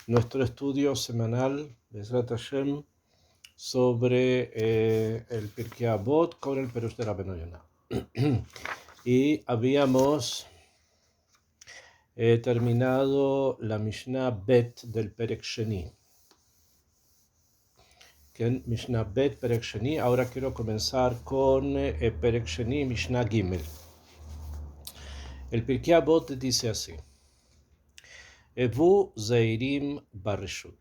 nuestro estudio semanal, Bezrat Hashem, sobre el Pirkei Avot con el Perush de Rabbeinu Yonah. Y habíamos terminado la Mishnah Bet del Perek Sheni. Mishnah Bet, Perek Sheni. Ahora quiero comenzar con Perek Sheni, Mishnah Gimel. El Pirkei Avot dice así: Evu Zeirim Bareshut.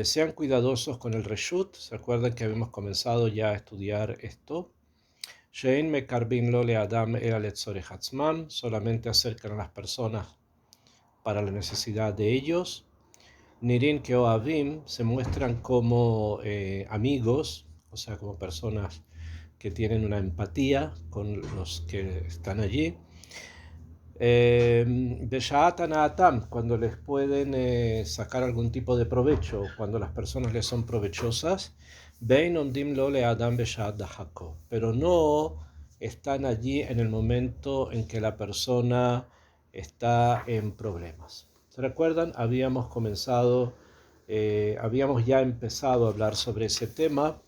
Sean cuidadosos con el reshut. ¿Se acuerdan que habíamos comenzado ya a estudiar esto? Shein mekarbin lo le adam el aletzorech atzman. Solamente acercan a las personas para la necesidad de ellos. Nirin que oavim se muestran como amigos, o sea, como personas que tienen una empatía con los que están allí. Beshaat anaatam, cuando les pueden sacar algún tipo de provecho, cuando las personas les son provechosas. Bein omdim lo le adam beshaat dahako, pero no están allí en el momento en que la persona está en problemas. ¿Se recuerdan? Habíamos ya empezado a hablar sobre ese tema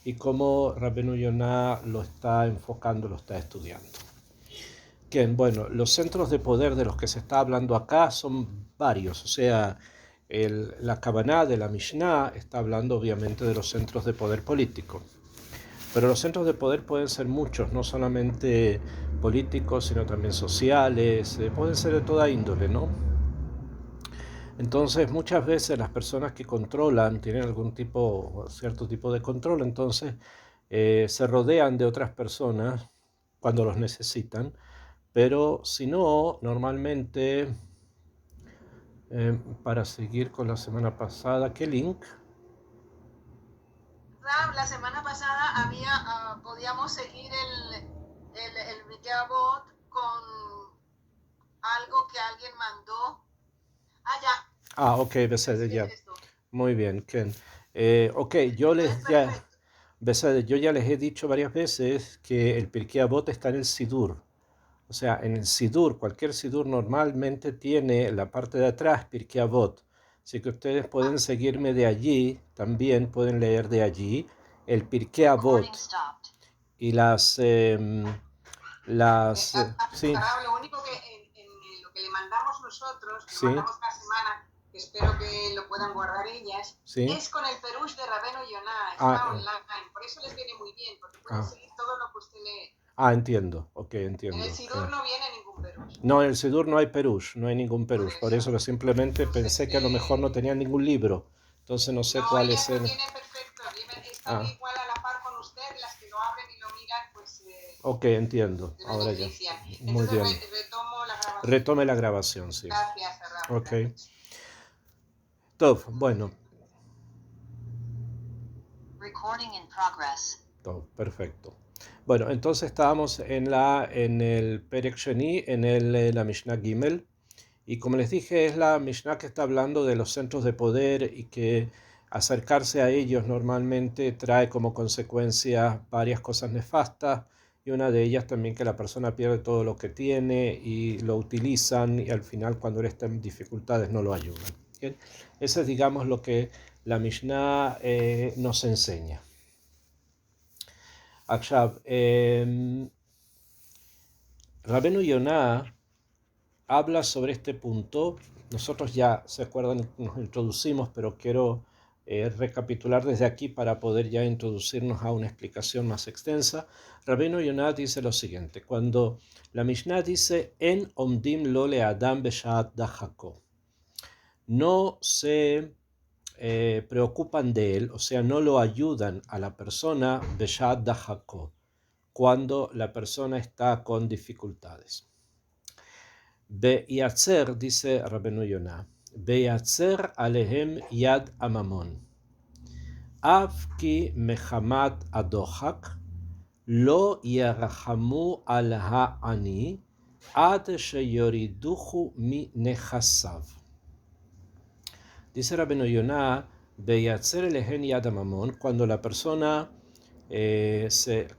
y cómo Rabbeinu Yonah lo está enfocando, lo está estudiando. Bueno, los centros de poder de los que se está hablando acá son varios, o sea, la Kavaná de la Mishnah está hablando obviamente de los centros de poder político, pero los centros de poder pueden ser muchos, no solamente políticos, sino también sociales, pueden ser de toda índole, ¿no? Entonces, muchas veces las personas que controlan tienen cierto tipo de control, entonces se rodean de otras personas cuando los necesitan. Pero si no, normalmente, para seguir con la semana pasada, ¿qué link? La semana pasada podíamos seguir el Pirkei Avot con algo que alguien mandó. Ya. Ok, Besede, ya. Muy bien, Ken. Ok, Perfecto. Besede, yo ya les he dicho varias veces que el Pirkei Avot está en el Sidur. O sea, en el Sidur, cualquier Sidur normalmente tiene la parte de atrás Pirkei Avot. Así que ustedes pueden seguirme de allí, también pueden leer de allí el Pirkei Avot y sí, Lo único que en lo que le mandamos nosotros, que sí, lo mandamos cada semana, que espero que lo puedan guardar ellas, sí. es con el Perush de Rabbeinu Yonah, Ah, está online. Por eso les viene muy bien, porque pueden ah, seguir todo lo que usted lee. entiendo, ok, En entiendo. el Sidur no viene ningún Perush. No, en el Sidur no hay Perush, no hay ningún Por Perush. Por eso. eso que simplemente Entonces, pensé que a lo mejor no tenía ningún libro. Entonces no sé no, cuál es ellas lo el. tienen perfecto. Están Ah, igual a la par con usted, las que lo abren y lo miran, pues ok, entiendo. se Ahora ya. benefician. Muy Entonces bien. retomo la grabación. Retome la grabación, sí. Gracias, Arrab. Ok. Gracias. Top, bueno. Recording in progress. Top, perfecto. Bueno, entonces estábamos en el Perek Sheni, la Mishnah Gimel. Y como les dije, es la Mishnah que está hablando de los centros de poder y que acercarse a ellos normalmente trae como consecuencia varias cosas nefastas, y una de ellas también que la persona pierde todo lo que tiene y lo utilizan y al final cuando él está en dificultades no lo ayudan. ¿Bien? Eso es, digamos, lo que la Mishnah nos enseña. Akshav, Rabbeinu Yonah habla sobre este punto. Nosotros ya, se acuerdan, nos introducimos, pero quiero recapitular desde aquí para poder ya introducirnos a una explicación más extensa. Rabbeinu Yonah dice lo siguiente: cuando la Mishnah dice En omdim lo le adam beshat dahako, no se preocupan de él, o sea, no lo ayudan a la persona beshat dahako, cuando la persona está con dificultades. Beyatzer, dice Rabbeinu Yonah, Beyatzer alehem yad amamon. Av ki mechamat adochak, lo yarahamu al ha'ani, ad sheyoriduchu mi nechasav. Dice Rabbeinu Yonah, Beyatzer alehem yad amamon, cuando la persona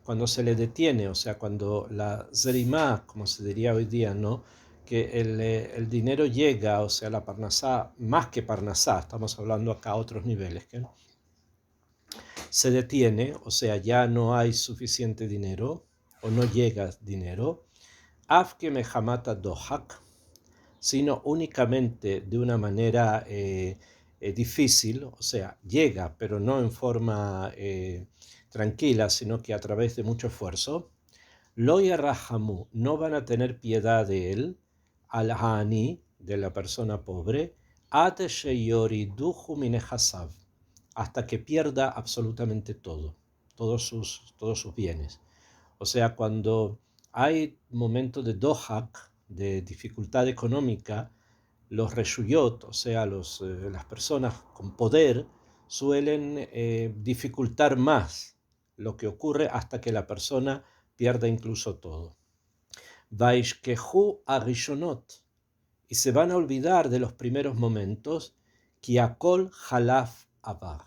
cuando se le detiene, o sea, cuando la zrimá, como se diría hoy día, ¿no? que el dinero llega, o sea, la parnasá, más que parnasá, estamos hablando acá a otros niveles, ¿que? Se detiene, o sea, ya no hay suficiente dinero, o no llega dinero, afke mehamata dohak, sino únicamente de una manera difícil, o sea, llega, pero no en forma tranquila, sino que a través de mucho esfuerzo. Lo yarrahamu, no van a tener piedad de él, al hani, de la persona pobre, ate sheyoriduhu minehasav, hasta que pierda absolutamente todo, todos sus bienes. O sea, cuando hay momentos de dohak, de dificultad económica, los reshuyot, o sea, las personas con poder, suelen dificultar más lo que ocurre hasta que la persona pierda incluso todo. Vaishkehu arishonot, y se van a olvidar de los primeros momentos, kiakol halaf abar,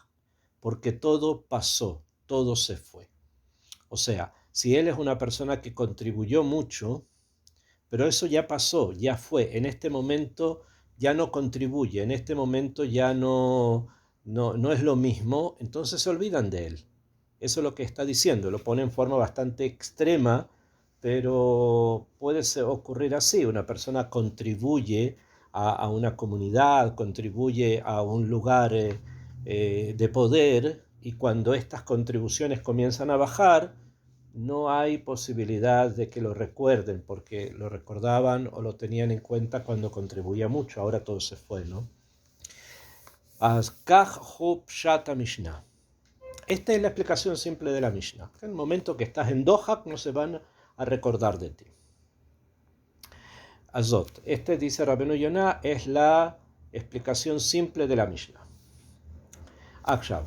porque todo pasó, todo se fue. O sea, si él es una persona que contribuyó mucho, pero eso ya pasó, ya fue, en este momento ya no contribuye, en este momento ya no es lo mismo, entonces se olvidan de él. Eso es lo que está diciendo, lo pone en forma bastante extrema, pero puede ocurrir así, una persona contribuye a una comunidad, contribuye a un lugar de poder, y cuando estas contribuciones comienzan a bajar, no hay posibilidad de que lo recuerden, porque lo recordaban o lo tenían en cuenta cuando contribuía mucho, ahora todo se fue, ¿no? Mishnah. Esta es la explicación simple de la Mishnah. En el momento que estás en Dohak no se van a recordar de ti. Azot. Dice Rabbeinu Yonah, es la explicación simple de la Mishnah. Akshav.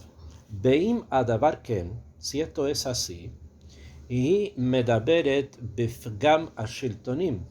Beim adavar ken, si esto es así, y medaberet bifgam ashiltonim.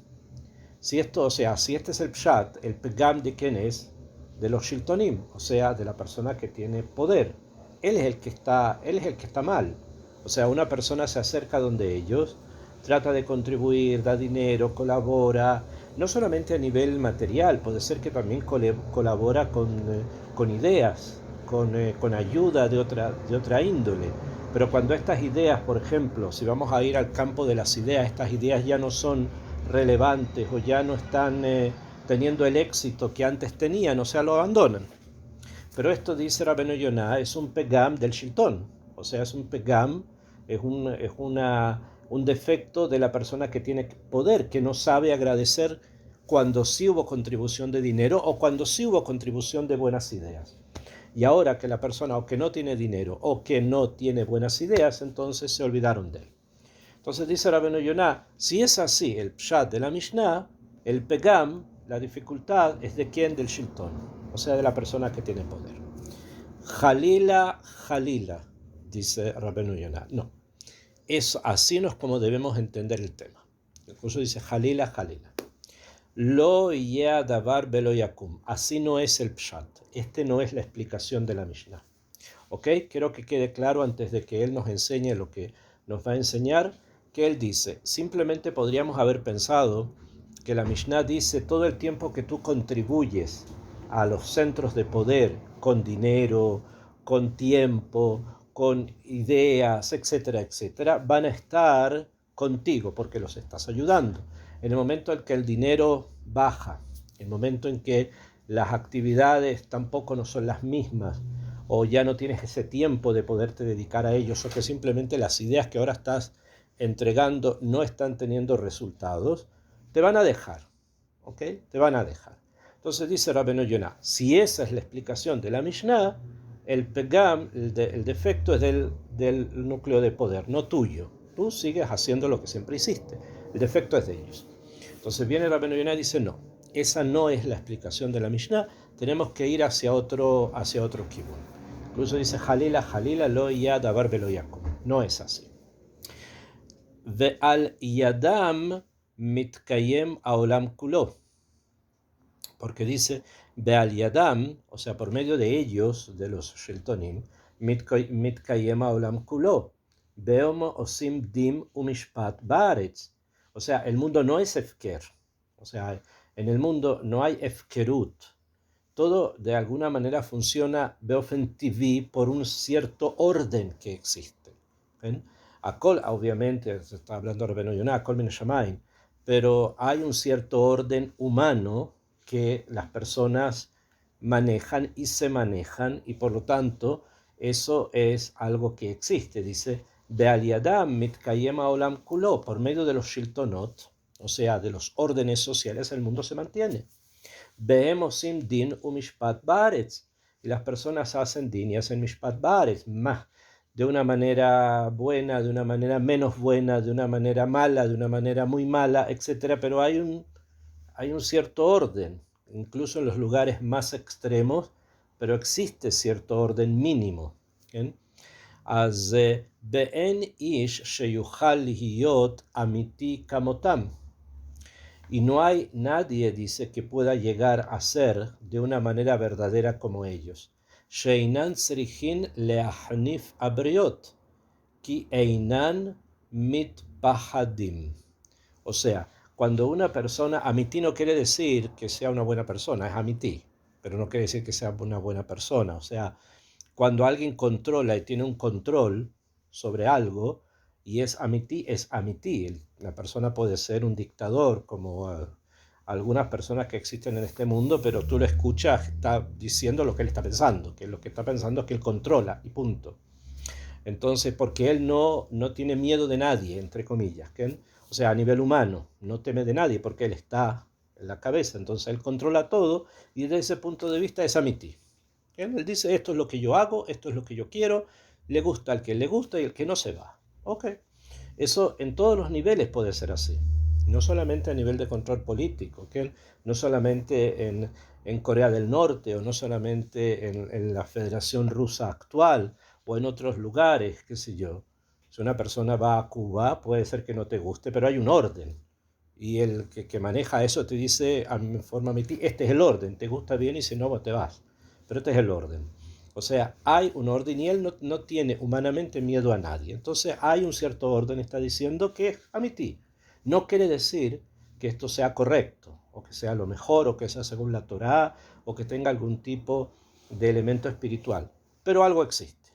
Si esto, o sea, si este es el pshat, el pegam de quién es, de los shiltonim, o sea, de la persona que tiene poder. Él es el que está mal. O sea, una persona se acerca donde ellos, trata de contribuir, da dinero, colabora, no solamente a nivel material, puede ser que también colabora con ideas, con ayuda de otra índole. Pero cuando estas ideas, por ejemplo, si vamos a ir al campo de las ideas, estas ideas ya no son relevantes o ya no están teniendo el éxito que antes tenían, o sea, lo abandonan. Pero esto, dice Rabbeinu Yonah, es un pegam del shiltón, o sea, es un pegam, es un defecto de la persona que tiene poder, que no sabe agradecer cuando sí hubo contribución de dinero o cuando sí hubo contribución de buenas ideas. Y ahora que la persona o que no tiene dinero o que no tiene buenas ideas, entonces se olvidaron de él. Entonces dice Rabbeinu Yonah, si es así el pshat de la Mishnah, el pegam, la dificultad, es de quién, del shiltón, o sea, de la persona que tiene poder. Jalila, jalila, dice Rabbeinu Yonah. No, así no es como debemos entender el tema. Incluso dice jalila, jalila. Lo ya davar belo yakum. Así no es el pshat. No es la explicación de la Mishnah. ¿Ok? Quiero que quede claro antes de que él nos enseñe lo que nos va a enseñar, que él dice, simplemente podríamos haber pensado que la Mishnah dice todo el tiempo que tú contribuyes a los centros de poder con dinero, con tiempo, con ideas, etcétera, etcétera, van a estar contigo porque los estás ayudando. En el momento en que el dinero baja, en el momento en que las actividades tampoco no son las mismas, o ya no tienes ese tiempo de poderte dedicar a ellos, o que simplemente las ideas que ahora estás entregando no están teniendo resultados, te van a dejar, ¿ok? Te van a dejar. Entonces dice Rabbeinu Yonah, si esa es la explicación de la Mishnah, el pegam, el defecto es del núcleo de poder, no tuyo. Tú sigues haciendo lo que siempre hiciste. El defecto es de ellos. Entonces viene Rabbeinu Yonah y dice, no, esa no es la explicación de la Mishnah, tenemos que ir hacia otro kibun. Incluso dice, Jalila, Jalila, lo yad abar belo yakum. No es así. Ve'al yadam mitkayem aolam kulo. Porque dice, Be'al yadam, o sea, por medio de ellos, de los shiltonim, mitkayem aolam kulo. Beom osim dim umishpat baaretz. O sea, el mundo no es efker. O sea, en el mundo no hay efkerut. Todo de alguna manera funciona beofen TV por un cierto orden que existe. ¿Ven? Obviamente, se está hablando de Rabbeinu Yonah, Akol min Shamayim, pero hay un cierto orden humano que las personas manejan y se manejan, y por lo tanto, eso es algo que existe. Dice, Be'aliyadam mitkayem haolam kulo, por medio de los shiltonot, o sea, de los órdenes sociales, el mundo se mantiene. Behemosim din u mishpat baretz. Y las personas hacen din y hacen mishpat baretz, más de una manera buena, de una manera menos buena, de una manera mala, de una manera muy mala, etc. Pero hay un cierto orden, incluso en los lugares más extremos, pero existe cierto orden mínimo. ¿Bien? אז באין איש שיוכל להיות אמיתי כמותם. Y no hay nadie, dice, que pueda llegar a ser de una manera verdadera como ellos. Sheinan srichin leahnif abriot, ki einan mitpahadim. O sea, cuando una persona, amití no quiere decir que sea una buena persona, es amití, pero no quiere decir que sea una buena persona. O sea, cuando alguien controla y tiene un control sobre algo, y es amití. La persona puede ser un dictador, como algunas personas que existen en este mundo, pero tú lo escuchas, está diciendo lo que él está pensando, que lo que está pensando es que él controla, y punto. Entonces, porque él no tiene miedo de nadie, entre comillas, ¿okay? O sea, a nivel humano, no teme de nadie porque él está en la cabeza, entonces él controla todo, y desde ese punto de vista es amití. Él dice, esto es lo que yo hago, esto es lo que yo quiero, le gusta al que le gusta y el que no se va. Ok, eso en todos los niveles puede ser así, no solamente a nivel de control político, ¿okay? No solamente en Corea del Norte o no solamente en la Federación Rusa actual o en otros lugares, qué sé yo. Si una persona va a Cuba, puede ser que no te guste, pero hay un orden. Y el que maneja eso te dice, en forma este es el orden, te gusta bien y si no, te vas. Pero este es el orden. O sea, hay un orden y él no tiene humanamente miedo a nadie. Entonces hay un cierto orden, está diciendo que es amití. No quiere decir que esto sea correcto, o que sea lo mejor, o que sea según la Torá, o que tenga algún tipo de elemento espiritual. Pero algo existe.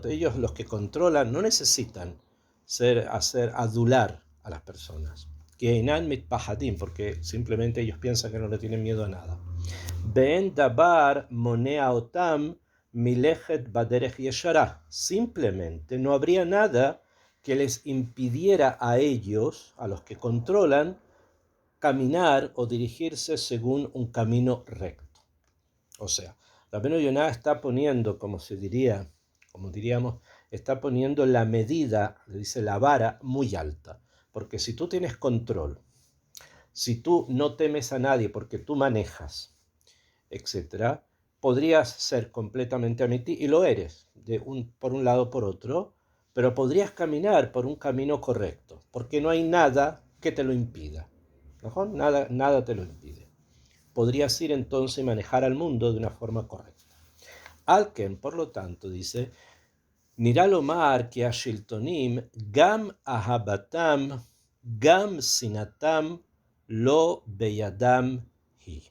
Ellos, los que controlan, no necesitan hacer adular a las personas. Porque simplemente ellos piensan que no le tienen miedo a nada. Simplemente no habría nada que les impidiera a ellos, a los que controlan, caminar o dirigirse según un camino recto. O sea, Rabbeinu Yonah está poniendo, como diríamos, está poniendo la medida, le dice la vara, muy alta. Porque si tú tienes control, si tú no temes a nadie porque tú manejas, etc., podrías ser completamente amití, y lo eres, por un lado o por otro, pero podrías caminar por un camino correcto, porque no hay nada que te lo impida. ¿No? Nada te lo impide. Podrías ir entonces y manejar al mundo de una forma correcta. Alken, por lo tanto, dice, Nirá lomar que a shiltonim gam ahabatam gam sinatam lo beyadam hi.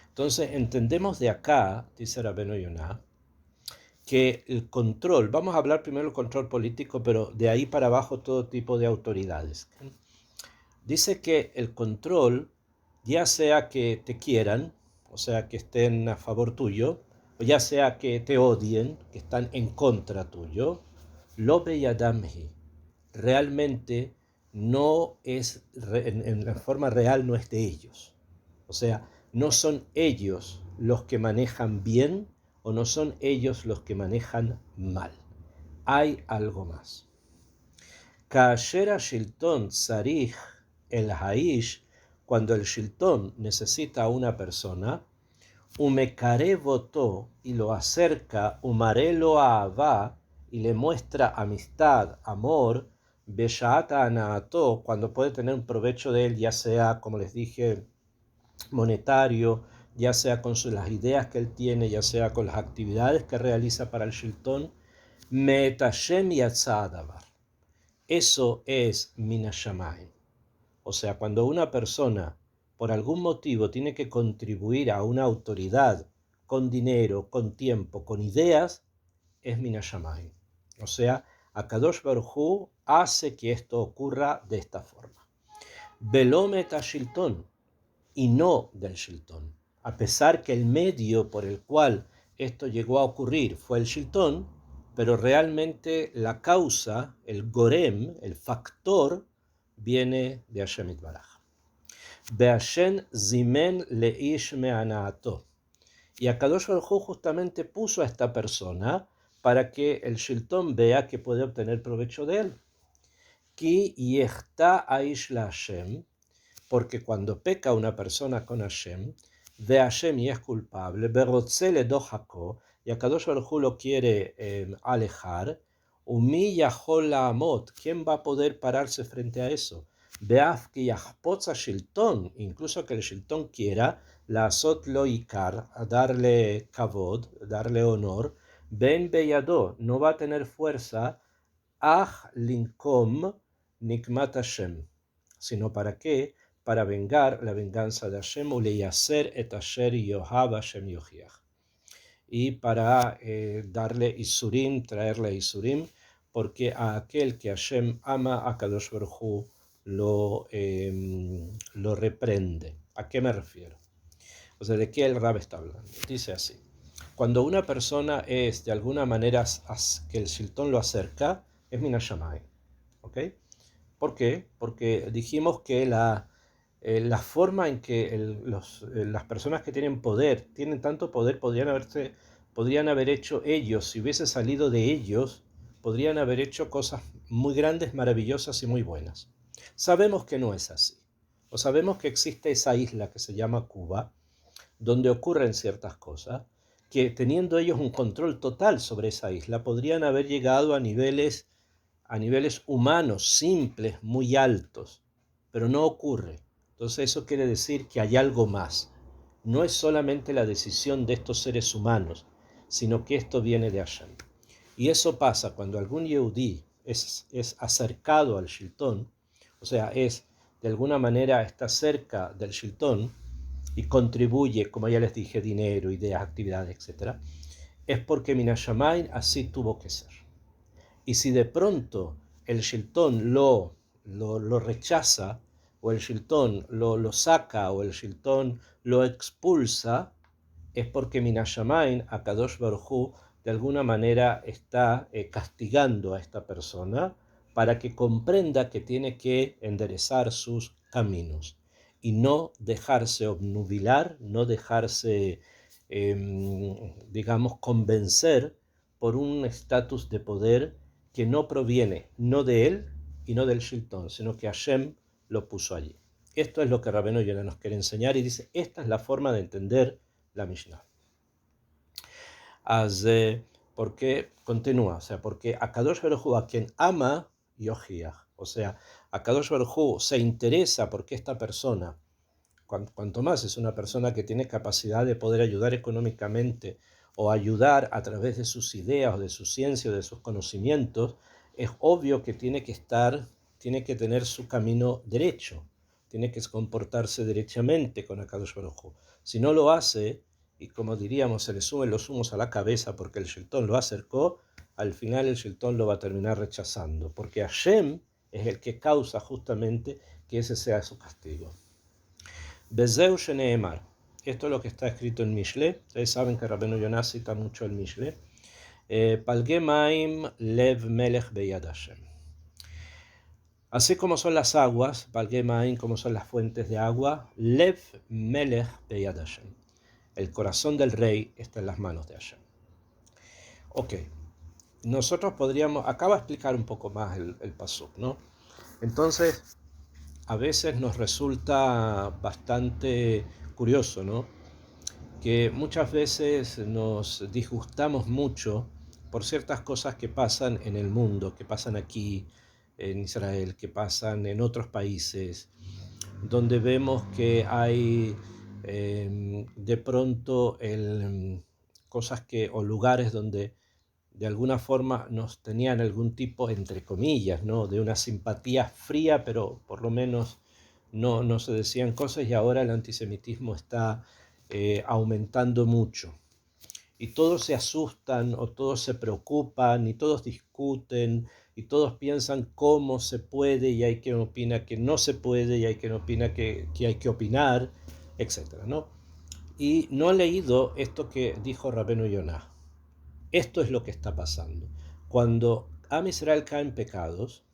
Entonces entendemos de acá, dice Rabbeinu Yonah, que el control, vamos a hablar primero del control político, pero de ahí para abajo todo tipo de autoridades. Dice que el control, ya sea que te quieran, o sea que estén a favor tuyo, o ya sea que te odien, que están en contra tuyo, lo beyadamhi, realmente no es, en la forma real no es de ellos. O sea, no son ellos los que manejan bien o no son ellos los que manejan mal. Hay algo más. Kaashera Shilton Sarich el Haish, cuando el Shilton necesita a una persona, Umekare votó y lo acerca, Umarelo Ahavá, y le muestra amistad, amor, Beshaata Anaato, cuando puede tener un provecho de él, ya sea, como les dije, monetario, ya sea con las ideas que él tiene, ya sea con las actividades que realiza para el Shilton, Metashem Yatzadavar. Eso es minashamayim. O sea, cuando una persona por algún motivo tiene que contribuir a una autoridad con dinero, con tiempo, con ideas, es minashamayim. O sea, Akadosh Baruj Hu hace que esto ocurra de esta forma. Velomet shilton, y no del shilton. A pesar que el medio por el cual esto llegó a ocurrir fue el shilton, pero realmente la causa, el gorem, el factor, viene de Hashem Itbaraj. Be'ashen zimen leish me'anaato. Y Akadosh Baruj Hu justamente puso a esta persona para que el shilton vea que puede obtener provecho de él. Ki yechta aish la Hashem, porque cuando peca una persona con Hashem, de Hashem y es culpable, berotze le dojako, y Akadosh Baruj Hu lo quiere alejar, umi yachol la'amot, ¿quién va a poder pararse frente a eso? Beaf ki yachpotza shilton, incluso que el shilton quiera, la azot lo ikar, a darle kavod, darle honor, ben beyado, no va a tener fuerza, aj linkom nikmat Hashem, sino para qué? Para vengar la venganza de Hashem, uleyaser et asher yohav Hashem yochiach, y para darle isurim, traerle isurim, porque a aquel que Hashem ama, a Kadosh Baruj Hu lo reprende. ¿A qué me refiero? O sea, ¿de qué el Rab está hablando? Dice así: cuando una persona es de alguna manera que el shilton lo acerca, es minashamayim. ¿Ok? ¿Por qué? Porque dijimos que la forma en que las personas que tienen poder, tienen tanto poder, podrían haber hecho ellos, si hubiese salido de ellos, podrían haber hecho cosas muy grandes, maravillosas y muy buenas. Sabemos que no es así. O sabemos que existe esa isla que se llama Cuba, donde ocurren ciertas cosas, que teniendo ellos un control total sobre esa isla, podrían haber llegado a niveles humanos, simples, muy altos, pero no ocurre. Entonces eso quiere decir que hay algo más. No es solamente la decisión de estos seres humanos, sino que esto viene de Hashem. Y eso pasa cuando algún Yehudí es acercado al Shiltón, o sea, de alguna manera está cerca del Shiltón y contribuye, como ya les dije, dinero, ideas, actividades, etc., es porque Minashamayim así tuvo que ser. Y si de pronto el shiltón lo rechaza, o el shiltón lo saca, o el shiltón lo expulsa, es porque Minashamayim, Akadosh Baruj Hu, de alguna manera está castigando a esta persona para que comprenda que tiene que enderezar sus caminos y no dejarse obnubilar, no dejarse, digamos, convencer por un estatus de poder que no proviene no de él y no del shiltón, sino que Hashem lo puso allí. Esto es lo que Rabbeinu Yonah nos quiere enseñar y dice, esta es la forma de entender la Mishnah. Porque continúa, o sea, porque Akadosh Baruj Hu, a quien ama, Yohiach, o sea, Akadosh Baruj Hu se interesa porque esta persona, cuanto más es una persona que tiene capacidad de poder ayudar económicamente o ayudar a través de sus ideas o de su ciencia o de sus conocimientos, es obvio que tiene que tener su camino derecho, tiene que comportarse derechamente con Akadosh Baruj Hu. Si no lo hace, y como diríamos, se le suben los humos a la cabeza porque el shiltón lo acercó, al final el shiltón lo va a terminar rechazando, porque Hashem es el que causa justamente que ese sea su castigo. Bezeu sheneemar. Esto es lo que está escrito en Mishle. Ustedes saben que Rabbeinu Yonah cita mucho el Mishle. Palge maim lev melech beyad Hashem. Así como son las aguas, Palge maim, como son las fuentes de agua, lev melech beyad Hashem. El corazón del rey está en las manos de Hashem. Ok. Nosotros podríamos, acaba de explicar un poco más el pasuk, ¿no? Entonces, a veces nos resulta bastante curioso, ¿no? Que muchas veces nos disgustamos mucho por ciertas cosas que pasan en el mundo, que pasan aquí en Israel, que pasan en otros países, donde vemos que hay de pronto cosas o lugares donde de alguna forma nos tenían algún tipo, entre comillas, ¿no?, de una simpatía fría, pero por lo menos no se decían cosas, y ahora el antisemitismo está aumentando mucho. Y todos se asustan o todos se preocupan y todos discuten y todos piensan cómo se puede, y hay quien opina que no se puede y hay quien opina que hay que opinar, etcétera, ¿no? Y no han leído esto que dijo Rabbeinu Yonah. Esto es lo que está pasando. Cuando Am Israel cae en pecados,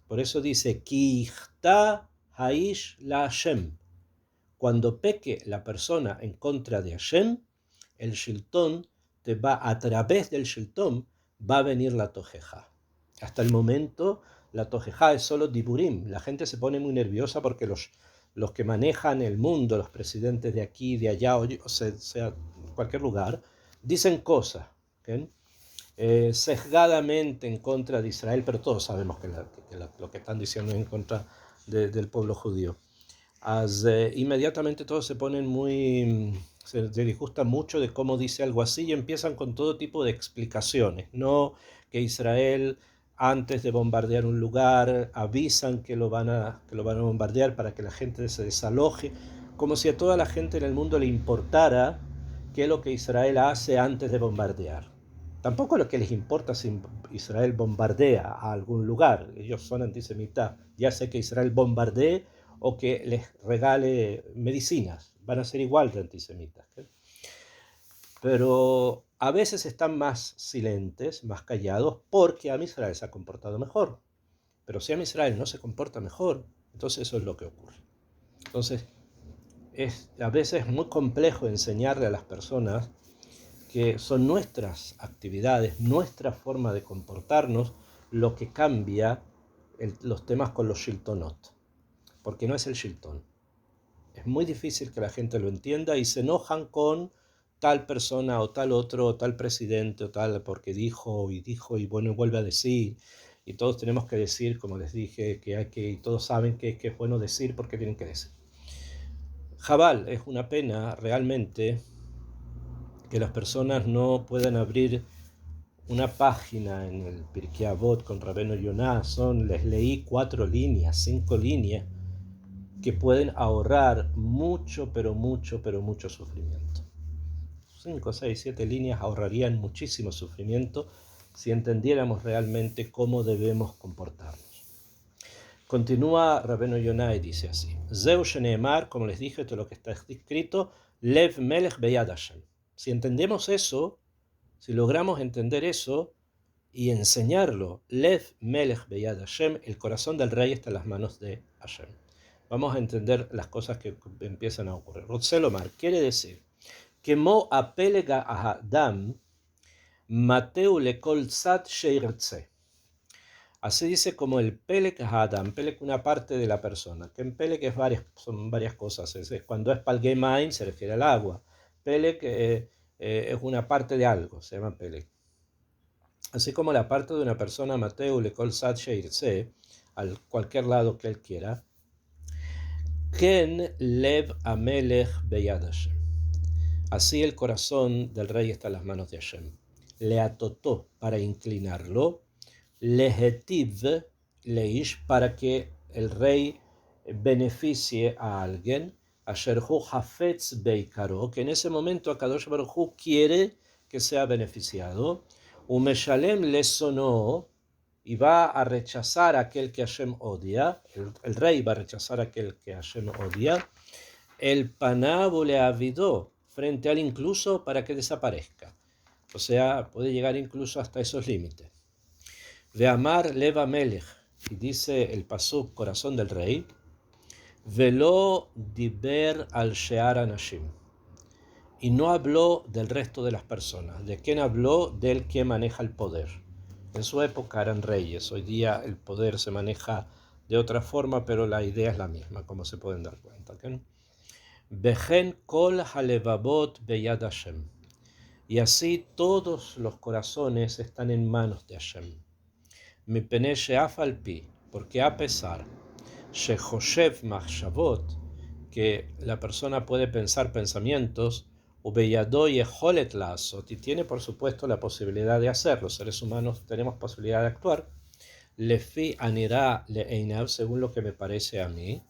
por eso dice, Ki ichta haish la Hashem. Cuando peque la persona en contra de Hashem, el shiltón a través del shiltón va a venir la tojeja. Hasta el momento, la tojeja es solo diburim. La gente se pone muy nerviosa porque los que manejan el mundo, los presidentes de aquí, de allá, o sea cualquier lugar, dicen cosas, ¿okay?, sesgadamente en contra de Israel, pero todos sabemos que lo que están diciendo es en contra del pueblo judío. Inmediatamente todos se ponen se disgustan mucho de cómo dice algo así y empiezan con todo tipo de explicaciones, ¿no? Que Israel, antes de bombardear un lugar, avisan que lo van a bombardear para que la gente se desaloje, como si a toda la gente en el mundo le importara qué es lo que Israel hace antes de bombardear. Tampoco lo que les importa si Israel bombardea a algún lugar. Ellos son antisemitas. Ya sé que Israel bombardee o que les regale medicinas, van a ser igual de antisemitas, ¿okay? Pero a veces están más silentes, más callados, porque Am Israel se ha comportado mejor. Pero si Am Israel no se comporta mejor, entonces eso es lo que ocurre. Entonces, a veces es muy complejo enseñarle a las personas que son nuestras actividades, nuestra forma de comportarnos, lo que cambia los temas con los shiltonot. Porque no es el shiltón. Es muy difícil que la gente lo entienda y se enojan con tal persona o tal otro, o tal presidente o tal, porque dijo y bueno, vuelve a decir. Y todos tenemos que decir, como les dije, y todos saben que es bueno decir porque tienen que decir. Jabal, es una pena realmente que las personas no puedan abrir una página en el Pirkei Avot con Rabbeinu Yonah. Les leí 4 líneas, 5 líneas, que pueden ahorrar mucho, pero mucho sufrimiento. 5, 6, 7 líneas ahorrarían muchísimo sufrimiento si entendiéramos realmente cómo debemos comportarnos. Continúa Rabbeinu Yonah y dice así: Zeu sheneemar, como les dije, todo lo que está escrito, Lev Melech Beyad Hashem. Si entendemos eso, si logramos entender eso y enseñarlo, Lev Melech Beyad Hashem, el corazón del rey está en las manos de Hashem. Vamos a entender las cosas que empiezan a ocurrir. Rotzelomar quiere decir que Mo apelega a Adam Mateu lekol tzad sheirtze. Así dice como el Pelek a Adam, Pelek una parte de la persona, que en Pelek son varias cosas. Cuando es Palgemain se refiere al agua. Pelek es una parte de algo, se llama Pelek. Así como la parte de una persona, Mateu lekol tzad sheirtze, al cualquier lado que él quiera. Ken lev amelech beyad Hashem. Así el corazón del rey está en las manos de Hashem. Le atotó para inclinarlo, lehetiv leish para que el rey beneficie a alguien, asher hu hafetz beikaro, que en ese momento Akadosh Baruj Hu quiere que sea beneficiado, umeshalem lesono, y va a rechazar a aquel que Hashem odia, el rey va a rechazar a aquel que Hashem odia, el panábo le avidó frente a él incluso para que desaparezca. O sea, puede llegar incluso hasta esos límites. De amar leva melech, y dice el pasuk, corazón del rey, velo diber al shear anashim, y no habló del resto de las personas. ¿De quién habló? Del que maneja el poder. En su época eran reyes, hoy día el poder se maneja de otra forma, pero la idea es la misma, como se pueden dar cuenta. Bejen kol halevavot beyad Hashem. Y así todos los corazones están en manos de Hashem. Mipene she'af al pi, porque a pesar, shehoshev machshavot, que la persona puede pensar pensamientos, Ubeyado yeholet lasot, y tiene por supuesto la posibilidad de hacerlo. Los seres humanos tenemos posibilidad de actuar. Lefi anirá le'einav, según lo que me parece a mí.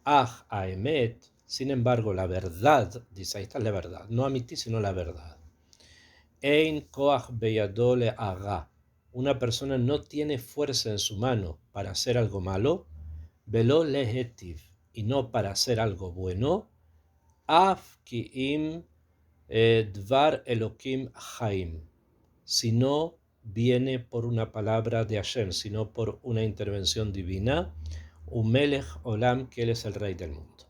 Ah, aemet, sin embargo, la verdad, dice, ahí está la verdad, no amiti, sino la verdad. Ein koach beyado le'aga, una persona no tiene fuerza en su mano para hacer algo malo, velo lehetiv, y no para hacer algo bueno, af ki'im dvar elokim haim, si no viene por una palabra de Hashem, sino por una intervención divina, Umelech Olam, que él es el rey del mundo.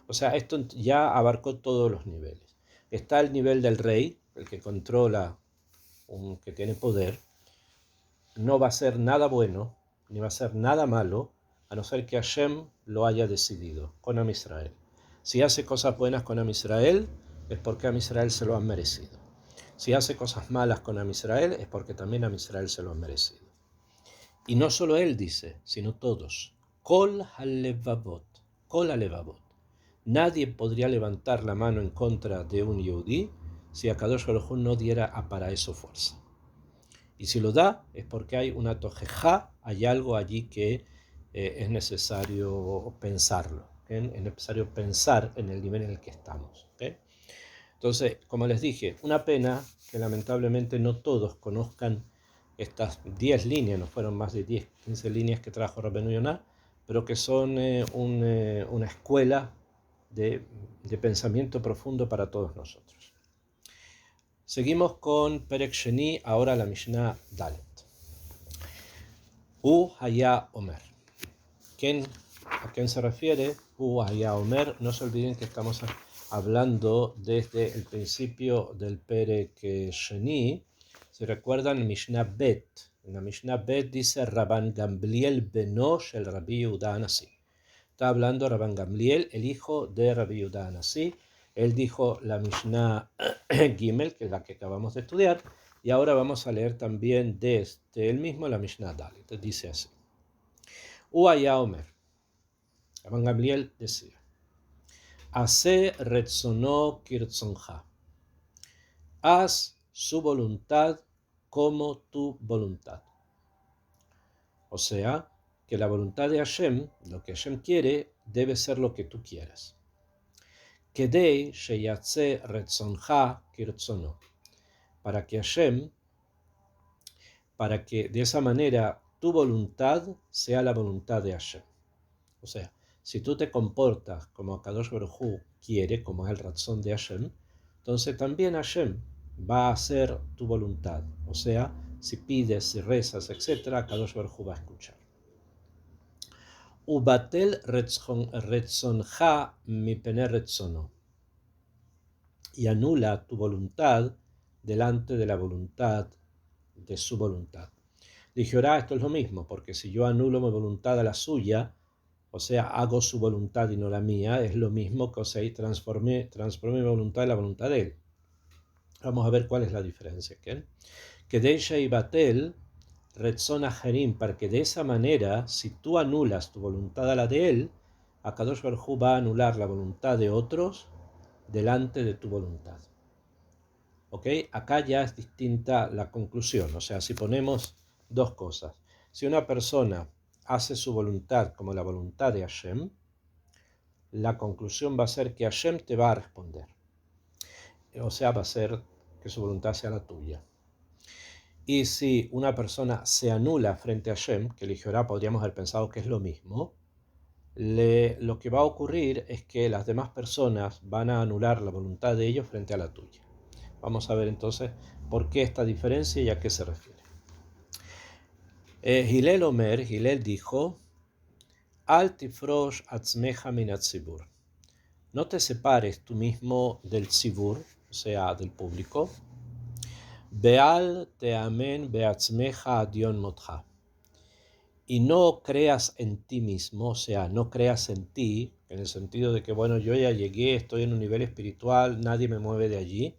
O sea, esto ya abarcó todos los niveles. Está el nivel del rey, el que controla, que tiene poder, no va a ser nada bueno, ni va a ser nada malo, a no ser que Hashem lo haya decidido con Am Israel. Si hace cosas buenas con Am Israel, es porque Am Israel se lo han merecido. Si hace cosas malas con Am Israel, es porque también Am Israel se lo han merecido. Y no solo él dice, sino todos. Kol halevavot, kol halevavot. Nadie podría levantar la mano en contra de un Yehudí si Akadosh Baruj Hu no diera para eso fuerza. Y si lo da, es porque hay una tojejá, hay algo allí que es necesario pensarlo. ¿Okay? Es necesario pensar en el nivel en el que estamos. ¿Okay? Entonces, como les dije, una pena que lamentablemente no todos conozcan estas 10 líneas, no fueron más de 10, 15 líneas que trajo Rabbeinu Yonah, pero que son una escuela de pensamiento profundo para todos nosotros. Seguimos con Perek Sheni, ahora la Mishnah Dalet. Hu haya Omer. ¿A quién se refiere? Hu haya Omer. No se olviden que estamos hablando desde el principio del Perek Sheni. Si recuerdan, Mishnah Bet. En la Mishnah Bet dice Rabban Gamliel beno shel Rabbi Yehuda Hanasi. Está hablando Rabban Gamliel, el hijo de Rabbi Yehuda Hanasi. Él dijo la Mishnah Gimel, que es la que acabamos de estudiar, y ahora vamos a leer también desde él mismo la Mishnah Dalet. Dice así. Uaya Omer. Rabban Gamliel decía: Hace retzono kirtzonja. Haz su voluntad como tu voluntad. O sea, que la voluntad de Hashem, lo que Hashem quiere, debe ser lo que tú quieras. Kedei sheyatze retzonja kirtzono. Para que Hashem, para que de esa manera tu voluntad sea la voluntad de Hashem. O sea, si tú te comportas como Akadosh Baruj Hu quiere, como es el razón de Hashem, entonces también Hashem va a hacer tu voluntad. O sea, si pides, si rezas, etc., Akadosh Baruj Hu va a escuchar. Ubatel retzonja mi pene retzono. Y anula tu voluntad delante de la voluntad de su voluntad. Dije, esto es lo mismo, porque si yo anulo mi voluntad a la suya, o sea, hago su voluntad y no la mía, es lo mismo que, o sea, transformé mi voluntad en la voluntad de él. Vamos a ver cuál es la diferencia. Que Deisha y Batel, Retzon Ajerim, para que de esa manera, si tú anulas tu voluntad a la de él, Akadosh Baruj Hu va a anular la voluntad de otros delante de tu voluntad. ¿Ok? Acá ya es distinta la conclusión. O sea, si ponemos dos cosas. Si una persona hace su voluntad como la voluntad de Hashem, la conclusión va a ser que Hashem te va a responder. O sea, va a ser que su voluntad sea la tuya. Y si una persona se anula frente a Hashem, que eligió, podríamos haber pensado que es lo mismo, lo que va a ocurrir es que las demás personas van a anular la voluntad de ellos frente a la tuya. Vamos a ver entonces por qué esta diferencia y a qué se refiere. Hillel dijo: Al tifrosh atzmecha min hatzibur. No te separes tú mismo del tzibur, o sea, del público. Beal teamen beatzmecha adion motcha. Y no creas en ti mismo, o sea, no creas en ti, en el sentido de que, bueno, yo ya llegué, estoy en un nivel espiritual, nadie me mueve de allí.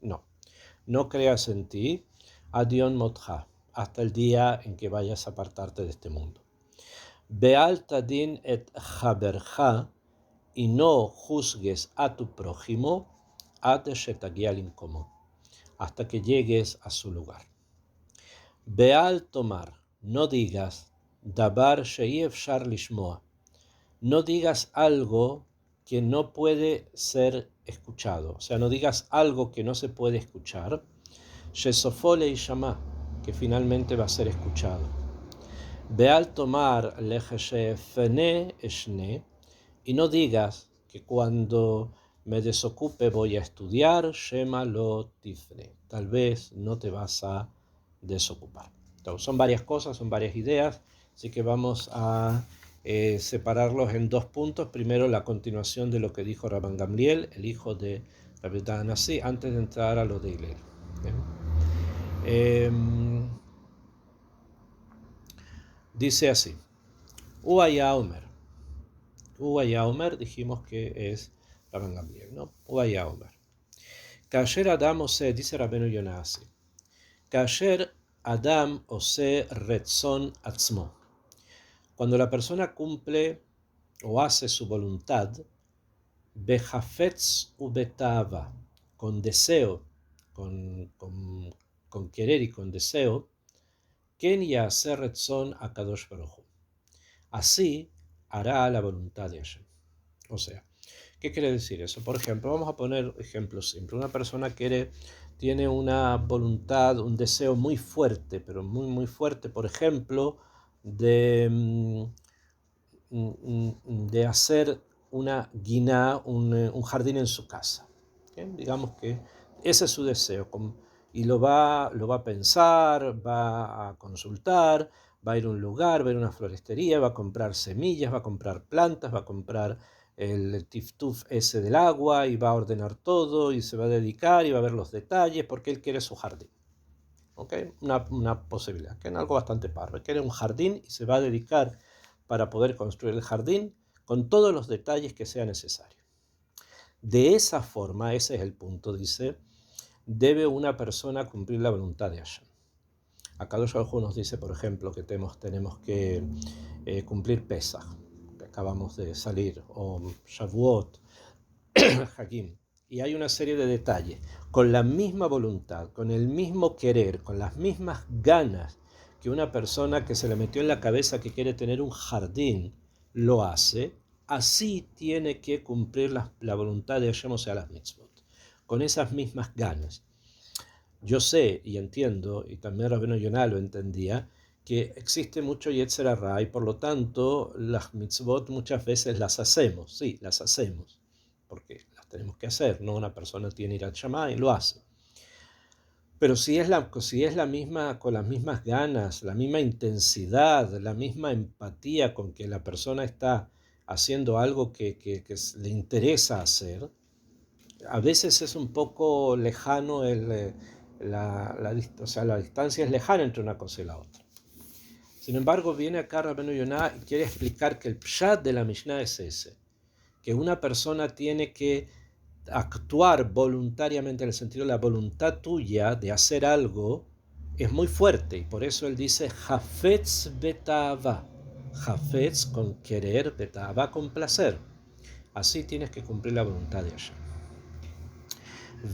No creas en ti, adion motcha, hasta el día en que vayas a apartarte de este mundo. Beal tadin et haberja, y no juzgues a tu prójimo, ad shetagia limkomo, hasta que llegues a su lugar. Be'al tomar, no digas, dabar she'i efshar lishmoa, no digas algo que no puede ser escuchado, o sea, no digas algo que no se puede escuchar, shesofo leishama, que finalmente va a ser escuchado. Be'al tomar lecheshefene eshne, y no digas que cuando me desocupe voy a estudiar, shema lo tifne, tal vez no te vas a desocupar. Entonces, son varias cosas, son varias ideas, así que vamos a separarlos en dos puntos. Primero, la continuación de lo que dijo Rabban Gamliel, el hijo de Rabbi Yehuda Hanasí, antes de entrar a lo de Hillel. Dice así, Uaya Omer. Uaya Omer, dijimos que es Rabban Gamliel, ¿no? Uaya Omer. Kasher Adam ose, dice Rabbeinu Yonah así, Kasher Adam ose retzon atzmo. Cuando la persona cumple o hace su voluntad, behafetz ubetava, con deseo, con querer y con deseo, ken ya'aseh retzon akadosh baruch hu. Así hará la voluntad de Hashem. O sea, ¿qué quiere decir eso? Por ejemplo, vamos a poner ejemplos simples. Una persona tiene una voluntad, un deseo muy fuerte, pero muy, muy fuerte, por ejemplo, de hacer una guiná, un jardín en su casa. ¿Okay? Digamos que ese es su deseo. Y lo va a pensar, va a consultar, va a ir a un lugar, va a ir a una floristería, va a comprar semillas, va a comprar plantas, va a comprar el tiftuf ese del agua y va a ordenar todo y se va a dedicar y va a ver los detalles porque él quiere su jardín. ¿Okay? Una posibilidad, que es algo bastante parro. Él quiere un jardín y se va a dedicar para poder construir el jardín con todos los detalles que sea necesario. De esa forma, ese es el punto, dice, debe una persona cumplir la voluntad de Hashem. Akadosh Baruj Hu nos dice, por ejemplo, que tenemos que cumplir Pesach, que acabamos de salir, o Shavuot, Hakim, y hay una serie de detalles, con la misma voluntad, con el mismo querer, con las mismas ganas que una persona que se le metió en la cabeza que quiere tener un jardín lo hace, así tiene que cumplir la voluntad de Hashem, o sea, las mitzvot, con esas mismas ganas. Yo sé y entiendo, y también Rabbeinu Yonah lo entendía, que existe mucho Yetzer Hara y por lo tanto las mitzvot muchas veces las hacemos, sí, las hacemos, porque las tenemos que hacer, no una persona tiene Irat Shamayim y lo hace. Pero si es la misma, con las mismas ganas, la misma intensidad, la misma empatía con que la persona está haciendo algo que le interesa hacer, a veces es un poco lejano o sea, la distancia es lejana entre una cosa y la otra. Sin embargo, viene acá Rabbeinu Yonah y quiere explicar que el pshat de la Mishnah es ese, que una persona tiene que actuar voluntariamente, en el sentido de la voluntad tuya de hacer algo, es muy fuerte, y por eso él dice Hafetz betava, Hafetz con querer, betava con placer. Así tienes que cumplir la voluntad de Hashem.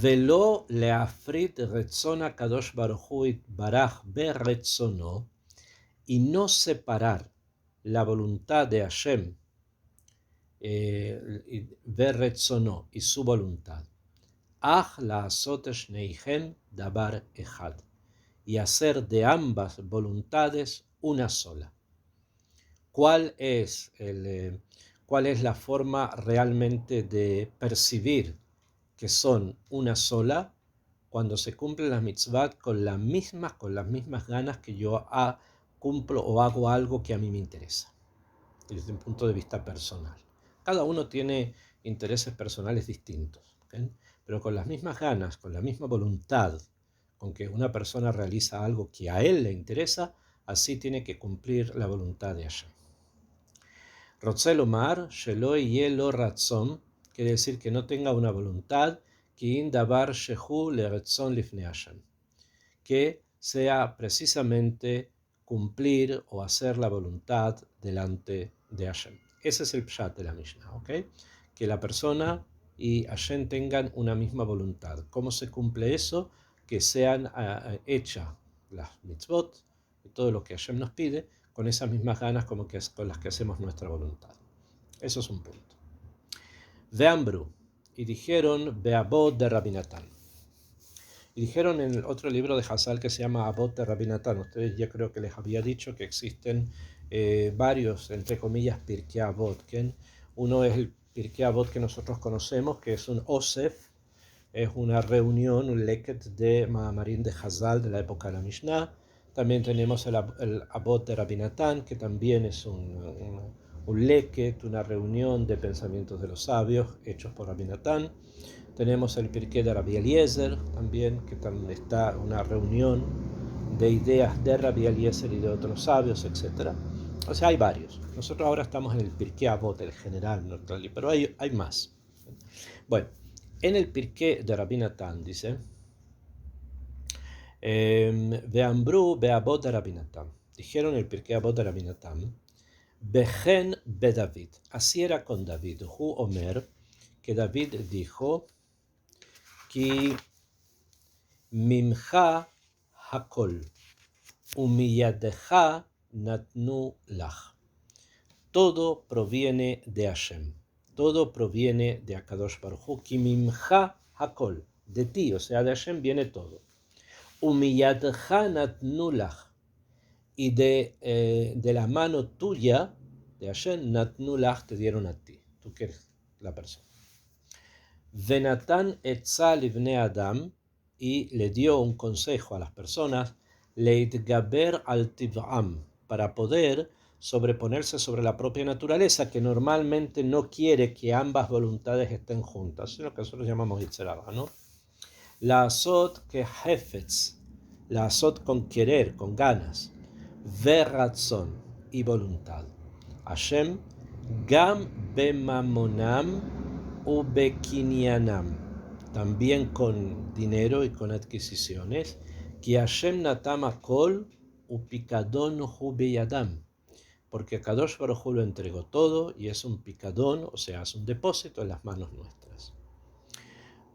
Velo leafrit retzon kadosh baruch hu baraj beretzono, y no separar la voluntad de Hashem, beretzono, y su voluntad. Ach la'asot shneihem dabar echad, y hacer de ambas voluntades una sola. ¿Cuál es la forma realmente de percibir que son una sola? Cuando se cumplen las mitzvot con las mismas ganas que yo cumplo o hago algo que a mí me interesa, desde un punto de vista personal. Cada uno tiene intereses personales distintos, ¿okay? Pero con las mismas ganas, con la misma voluntad con que una persona realiza algo que a él le interesa, así tiene que cumplir la voluntad de Hashem. Rotzel Omar, Shelo Yelo Ratzon, quiere decir que no tenga una voluntad, Ki davar shehu le Ratzon lifnei Hashem, que sea precisamente cumplir o hacer la voluntad delante de Hashem. Ese es el pshat de la Mishnah, ¿ok? Que la persona y Hashem tengan una misma voluntad. ¿Cómo se cumple eso? Que sean hechas las mitzvot y todo lo que Hashem nos pide con esas mismas ganas como que con las que hacemos nuestra voluntad. Eso es un punto. Veambru, y dijeron Beabot de Rabbi Natán. Y dijeron en el otro libro de Hazal que se llama Abot de Rabbi Natán. Ustedes ya creo que les había dicho que existen varios, entre comillas, Pirkei Avot. Uno es el Pirkei Avot que nosotros conocemos, que es un Osef, es una reunión, un leket de Maamarim de Hazal de la época de la Mishnah. También tenemos el Abot de Rabbi Natán, que también es un leket, una reunión de pensamientos de los sabios hechos por Rabbi Natán. Tenemos el Pirkei de Rabbi Eliezer también, que también está una reunión de ideas de Rabbi Eliezer y de otros sabios, etc. O sea, hay varios. Nosotros ahora estamos en el Pirkei Avot, el general, ¿no? Pero hay más. Bueno, en el Pirkei de Rabbi Natán dice, Veambru beabot de Rabbi Natán. Dijeron el Pirkei Avot de Rabbi Natán, Bechen be David. Así era con David. Hu Omer, que David dijo, Ki mimcha hakol umiyadecha natnu lach. Todo proviene de Hashem. Todo proviene de Akadosh Baruj Hu. Ki mimcha hakol. De ti, o sea, de Hashem viene todo. Umiyadecha natnu lach. Y de la mano tuya, de Hashem, natnu lach, te dieron a ti. Tú que eres la persona. Venatan etza livnei Adam, y le dio un consejo a las personas, leitgaber al tiv'am, para poder sobreponerse sobre la propia naturaleza, que normalmente no quiere que ambas voluntades estén juntas, es lo que nosotros llamamos yetzer hara, ¿no? La azot que hefetz, la azot con querer, con ganas, veratzon, y voluntad. Hashem, gam bemamonam, ubekinyanam, también con dinero y con adquisiciones, que Hashem natam akol upikadon hu beyadam, porque Kadosh Baruj Hu lo entregó todo y es un picadón, o sea, es un depósito en las manos nuestras.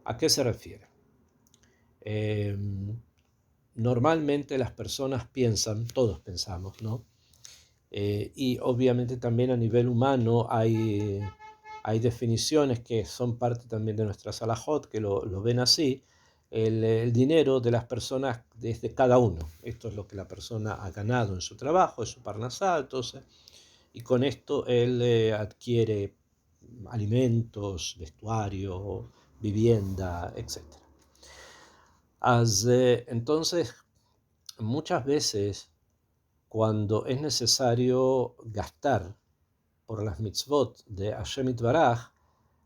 ¿A qué se refiere? Normalmente las personas piensan, todos pensamos, ¿no? Y obviamente también a nivel humano hay definiciones que son parte también de nuestras halajot, que lo ven así. El dinero de las personas es de cada uno. Esto es lo que la persona ha ganado en su trabajo, en su parnasá, entonces, y con esto él adquiere alimentos, vestuario, vivienda, etc. Entonces, muchas veces, cuando es necesario gastar por las mitzvot de Hashem Yitbaraj,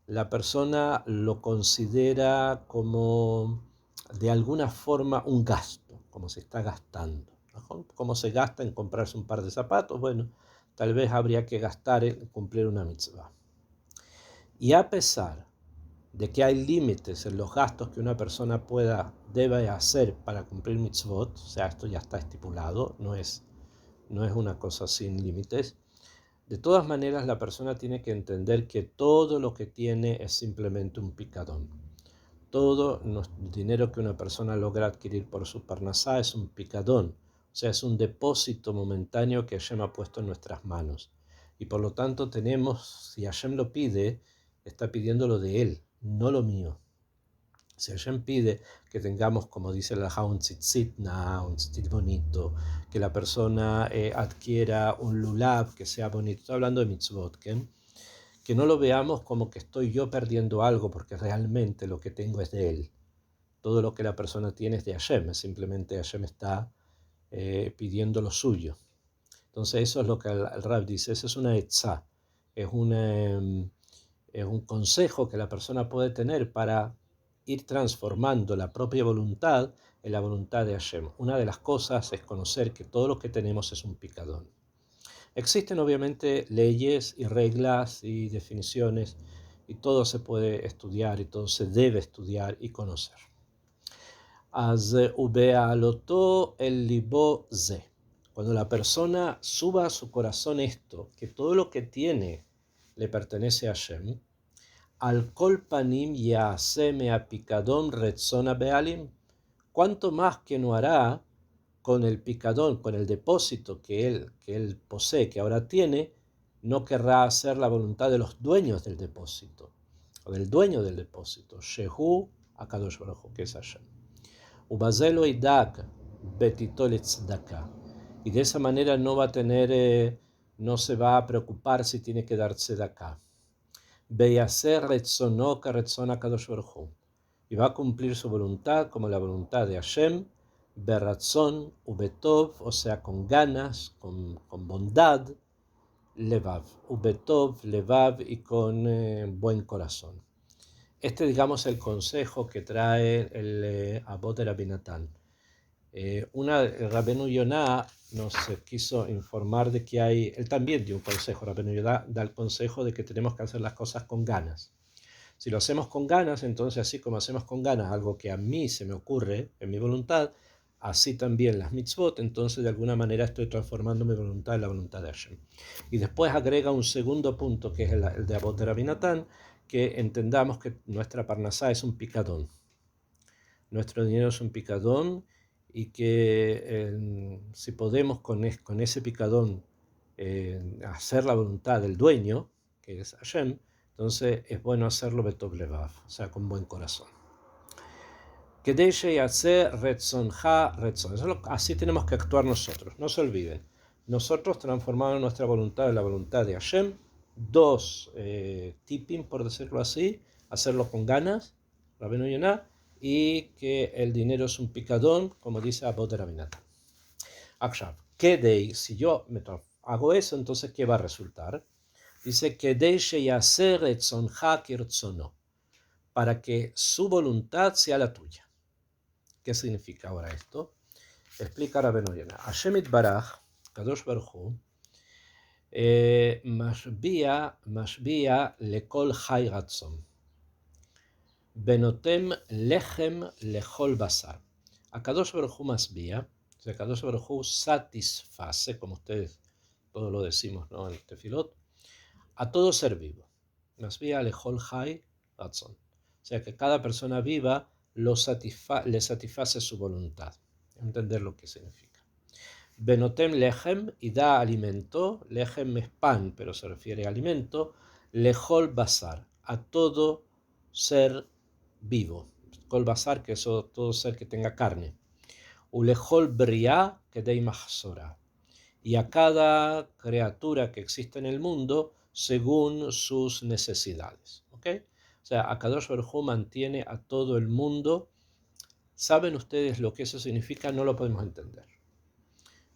la persona lo considera como de alguna forma un gasto, como se está gastando. ¿No? Como se gasta en comprarse un par de zapatos, bueno, tal vez habría que gastar en cumplir una mitzvah. Y a pesar de que hay límites en los gastos que una persona debe hacer para cumplir mitzvot, o sea, esto ya está estipulado, no es una cosa sin límites. De todas maneras, la persona tiene que entender que todo lo que tiene es simplemente un picadón. Todo el dinero que una persona logra adquirir por su parnasá es un picadón, o sea, es un depósito momentáneo que Hashem ha puesto en nuestras manos. Y por lo tanto si Hashem lo pide, está pidiéndolo de él, no lo mío. Si Hashem pide que tengamos, como dice la Laja, un tzitzit bonito, que la persona adquiera un lulav que sea bonito, estoy hablando de mitzvot, que no lo veamos como que estoy yo perdiendo algo, porque realmente lo que tengo es de él. Todo lo que la persona tiene es de Hashem, simplemente Hashem está pidiendo lo suyo. Entonces eso es lo que el Rab dice, eso es una etzá, es un consejo que la persona puede tener para ir transformando la propia voluntad en la voluntad de Hashem. Una de las cosas es conocer que todo lo que tenemos es un picadón. Existen obviamente leyes y reglas y definiciones y todo se puede estudiar y todo se debe estudiar y conocer. Ubealoto el libo ze. Cuando la persona suba a su corazón esto, que todo lo que tiene le pertenece a Hashem, al kol panim ya'aseh me'apikadon retzona be'alim, ¿cuánto más que no hará con el picadón, con el depósito que él posee, que ahora tiene? No querrá hacer la voluntad de los dueños del depósito, o del dueño del depósito, Shehu Akadosh Baruj Hu, que es Hashem. Ubazelo idak betitol tzedakah. Y de esa manera no va a tener, no se va a preocupar si tiene que dar tzedakah. Beyaser retzono karetzon Akadosh Baruj Hu. Y va a cumplir su voluntad como la voluntad de Hashem, beratzon ubetov, o sea, con ganas, con bondad, levav, ubetov, levav, y con buen corazón. Este, digamos, el consejo que trae el Abot de Rabbi Natán. Rabbeinu Yonah nos quiso informar de que él también dio un consejo. Rabbeinu Yonah da el consejo de que tenemos que hacer las cosas con ganas. Si lo hacemos con ganas, entonces así como hacemos con ganas algo que a mí se me ocurre en mi voluntad, así también las mitzvot, entonces de alguna manera estoy transformando mi voluntad en la voluntad de Hashem. Y después agrega un segundo punto, que es el de Abot de Rabbi Natán, que entendamos que nuestra parnasá es un picadón. Nuestro dinero es un picadón, y que si podemos con ese picadón hacer la voluntad del dueño, que es Hashem, entonces es bueno hacerlo betov levav, o sea, con buen corazón. Kedei sheyatzeh retzonja retzon. Así tenemos que actuar nosotros. No se olviden. Nosotros transformamos nuestra voluntad en la voluntad de Hashem. Dos tipping, por decirlo así. Hacerlo con ganas, Rabbeinu Yonah, y que el dinero es un picadón, como dice Abot de Rabbi Natán. Akshav, kedei, si yo hago eso, entonces ¿qué va a resultar? Dice kedei sheyaseh retzonja kirtzono, para que su voluntad sea la tuya. ¿Qué significa ahora esto? Explica Rabbeinu Yonah. Hashem Yitbaraj, Kadosh Baruj Hu, mashbia lekol chay ratzon, benotem lechem lechol basar. A Kadosh Baruj Hu mashbia, o sea, Kadosh Baruj Hu satisface, como ustedes todos lo decimos, ¿no?, en el tefilot, a todo ser vivo. Mashbia lechol chay ratzon. O sea, que cada persona viva le satisface su voluntad. Entender lo que significa. Benotem lechem, y da alimento. Lechem es pan, pero se refiere a alimento. Lechol basar, a todo ser vivo. Kol basar, que es todo ser que tenga carne. Ulechol bria kedei mahsora, y a cada criatura que existe en el mundo según sus necesidades. ¿Ok? O sea, Akadosh Baruj Hu mantiene a todo el mundo. ¿Saben ustedes lo que eso significa? No lo podemos entender.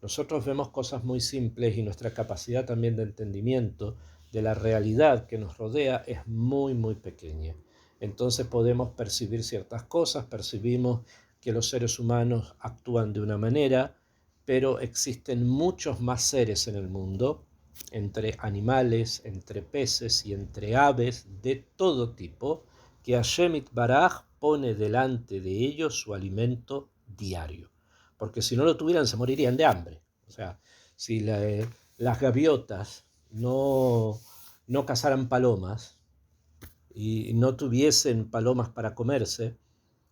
Nosotros vemos cosas muy simples y nuestra capacidad también de entendimiento de la realidad que nos rodea es muy, muy pequeña. Entonces podemos percibir ciertas cosas, percibimos que los seres humanos actúan de una manera, pero existen muchos más seres en el mundo, entre animales, entre peces y entre aves de todo tipo, que Hashem Yitbaraj pone delante de ellos su alimento diario. Porque si no lo tuvieran se morirían de hambre. O sea, si las gaviotas no cazaran palomas y no tuviesen palomas para comerse,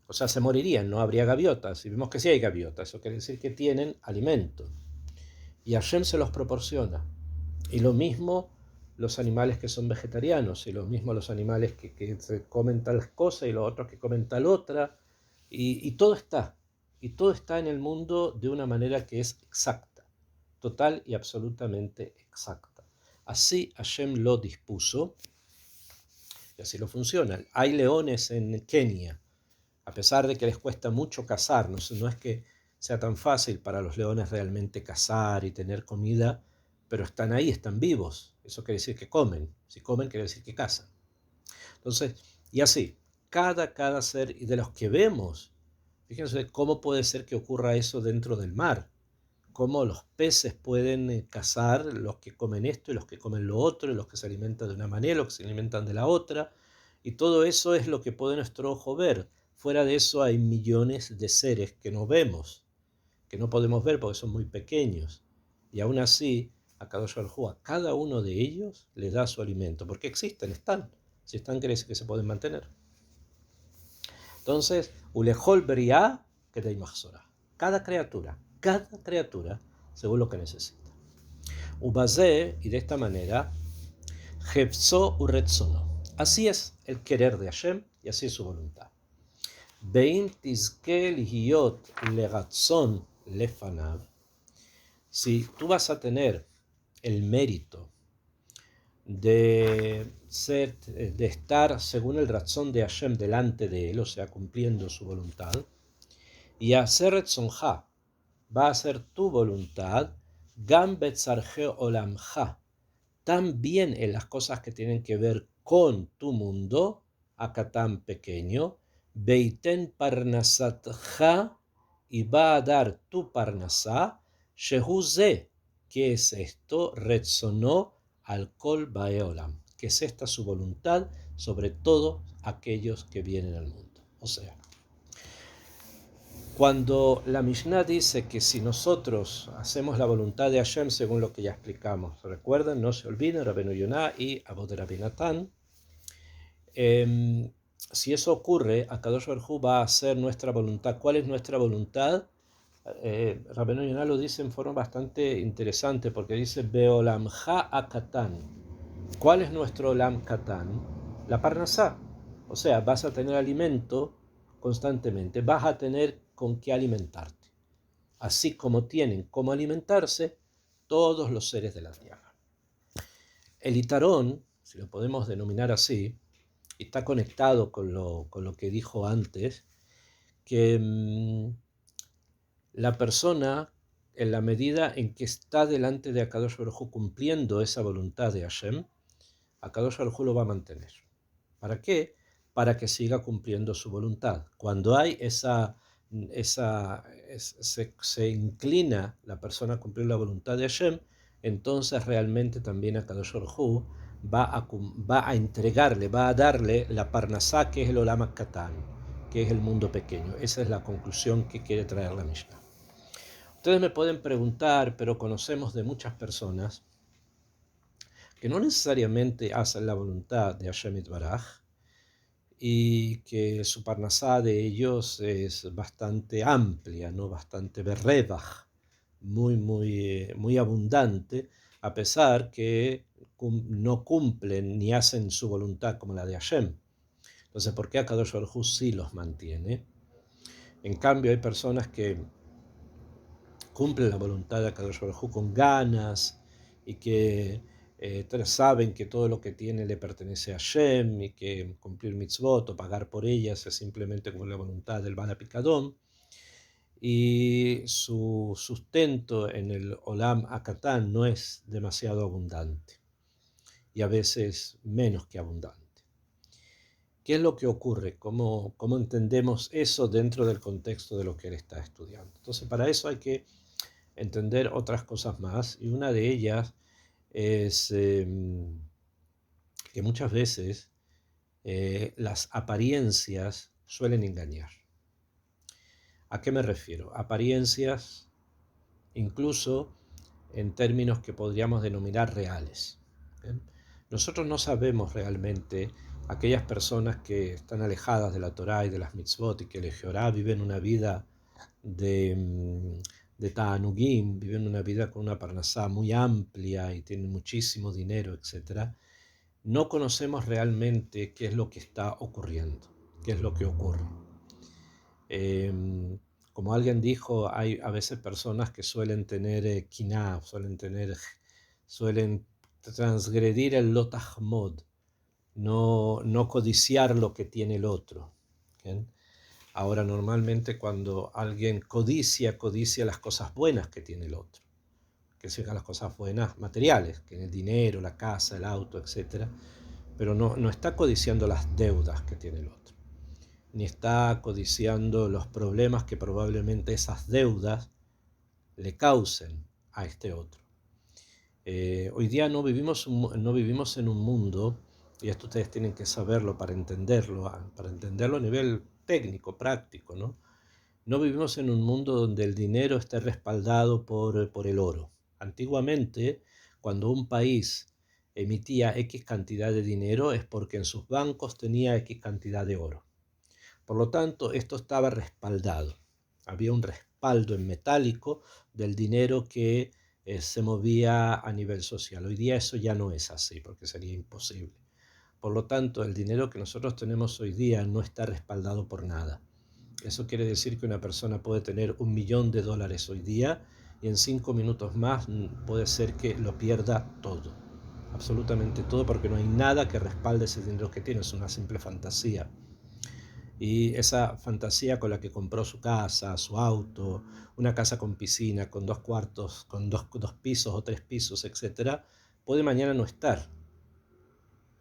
o sea, se morirían, no habría gaviotas. Y vemos que sí hay gaviotas, eso quiere decir que tienen alimento. Y Hashem se los proporciona. Y lo mismo los animales que son vegetarianos, y lo mismo los animales que comen tal cosa y los otros que comen tal otra. Y todo está. Y todo está en el mundo de una manera que es exacta, total y absolutamente exacta. Así Hashem lo dispuso y así lo funciona. Hay leones en Kenia, a pesar de que les cuesta mucho cazar, no es que sea tan fácil para los leones realmente cazar y tener comida, pero están ahí, están vivos. Eso quiere decir que comen. Si comen, quiere decir que cazan. Entonces, y así, cada ser, y de los que vemos, fíjense cómo puede ser que ocurra eso dentro del mar. Cómo los peces pueden cazar, los que comen esto y los que comen lo otro, y los que se alimentan de una manera, los que se alimentan de la otra. Y todo eso es lo que puede nuestro ojo ver. Fuera de eso hay millones de seres que no vemos, que no podemos ver porque son muy pequeños. Y aún así, a cada uno de ellos le da su alimento, porque existen, están. Si están, quiere decir que se pueden mantener. Entonces, ulejol beriá kedei mahzorah. Cada criatura, según lo que necesita. Ubazé, y de esta manera, Jefzo uretzono. Así es el querer de Hashem y así es su voluntad. Beim tizke lihiot leratzon lefanav. Si tú vas a tener el mérito de estar según el razón de Hashem delante de él, o sea, cumpliendo su voluntad, y hacer retzonja, va a ser tu voluntad, gam betzarje olamja, también en las cosas que tienen que ver con tu mundo, acá tan pequeño, beiten parnasatja, y va a dar tu parnasá, shehuze, que es esto, retzonó al kol baeolam, que es esta su voluntad sobre todos aquellos que vienen al mundo. O sea, cuando la Mishnah dice que si nosotros hacemos la voluntad de Hashem según lo que ya explicamos, recuerden, no se olviden, Rabbeinu Yonah y Abod Rabbi Natan, si eso ocurre, Akadosh Baruj Hu va a hacer nuestra voluntad. ¿Cuál es nuestra voluntad? Rabbeinu Yonah lo dice en forma bastante interesante porque dice Beolamja akatan. ¿Cuál es nuestro olam katan? La parnasá. O sea, vas a tener alimento constantemente, vas a tener con qué alimentarte, así como tienen cómo alimentarse todos los seres de la tierra. El itarón, si lo podemos denominar así, está conectado con lo que dijo antes, que la persona, en la medida en que está delante de Akadosh Baruj Hu cumpliendo esa voluntad de Hashem, Akadosh Baruj Hu lo va a mantener. ¿Para qué? Para que siga cumpliendo su voluntad. Cuando hay se inclina la persona a cumplir la voluntad de Hashem, entonces realmente también Akadosh Baruj Hu va a entregarle, va a darle la parnasá, que es el olam katan, que es el mundo pequeño. Esa es la conclusión que quiere traer la Mishnah. Ustedes me pueden preguntar, pero conocemos de muchas personas que no necesariamente hacen la voluntad de Hashem Yitbaraj, y que su parnasá de ellos es bastante amplia, ¿no? Bastante berrebaj, muy abundante, a pesar que no cumplen ni hacen su voluntad como la de Hashem. Entonces, ¿por qué Akadosh Baruj Hu sí los mantiene? En cambio, hay personas que cumplen la voluntad de Akadosh Baruj Hu con ganas y que saben que todo lo que tiene le pertenece a Hashem y que cumplir mitzvot o pagar por ellas es simplemente como la voluntad del Bala Picadón, y su sustento en el Olam Akatán no es demasiado abundante y a veces menos que abundante. ¿Qué es lo que ocurre? ¿Cómo entendemos eso dentro del contexto de lo que él está estudiando? Entonces, para eso hay que entender otras cosas más, y una de ellas es que muchas veces las apariencias suelen engañar. ¿A qué me refiero? Apariencias incluso en términos que podríamos denominar reales. ¿Bien? Nosotros no sabemos realmente, aquellas personas que están alejadas de la Torá y de las mitzvot y que el Jehová viven una vida de ta'anugim, viven una vida con una parnasá muy amplia y tienen muchísimo dinero, etc. No conocemos realmente qué es lo que está ocurriendo, qué es lo que ocurre. Como alguien dijo, hay a veces personas que suelen tener kiná, suelen transgredir el lotahmod, no codiciar lo que tiene el otro. ¿Bien? Ahora, normalmente cuando alguien codicia las cosas buenas que tiene el otro, que significan las cosas buenas materiales, que es el dinero, la casa, el auto, etc. Pero no está codiciando las deudas que tiene el otro, ni está codiciando los problemas que probablemente esas deudas le causen a este otro. Hoy día no vivimos en un mundo, y esto ustedes tienen que saberlo para entenderlo a nivel técnico, práctico, ¿no? No vivimos en un mundo donde el dinero esté respaldado por el oro. Antiguamente, cuando un país emitía X cantidad de dinero es porque en sus bancos tenía X cantidad de oro. Por lo tanto, esto estaba respaldado. Había un respaldo en metálico del dinero que se movía a nivel social. Hoy día eso ya no es así, porque sería imposible. Por lo tanto, el dinero que nosotros tenemos hoy día no está respaldado por nada. Eso quiere decir que una persona puede tener $1.000.000 hoy día y en 5 minutos más puede ser que lo pierda todo. Absolutamente todo, porque no hay nada que respalde ese dinero que tiene. Es una simple fantasía. Y esa fantasía con la que compró su casa, su auto, una casa con piscina, con 2 cuartos, con dos pisos o 3 pisos, etcétera, puede mañana no estar.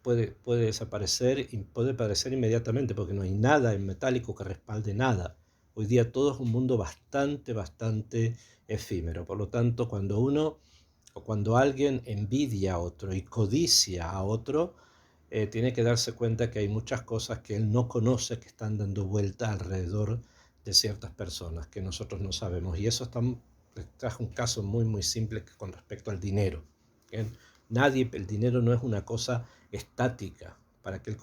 Puede desaparecer y puede aparecer inmediatamente porque no hay nada en metálico que respalde nada. Hoy día todo es un mundo bastante efímero. Por lo tanto, cuando alguien envidia a otro y codicia a otro, tiene que darse cuenta que hay muchas cosas que él no conoce que están dando vuelta alrededor de ciertas personas que nosotros no sabemos. Y eso trajo un caso muy simple con respecto al dinero. ¿Bien? El dinero no es una cosa estática. Para quien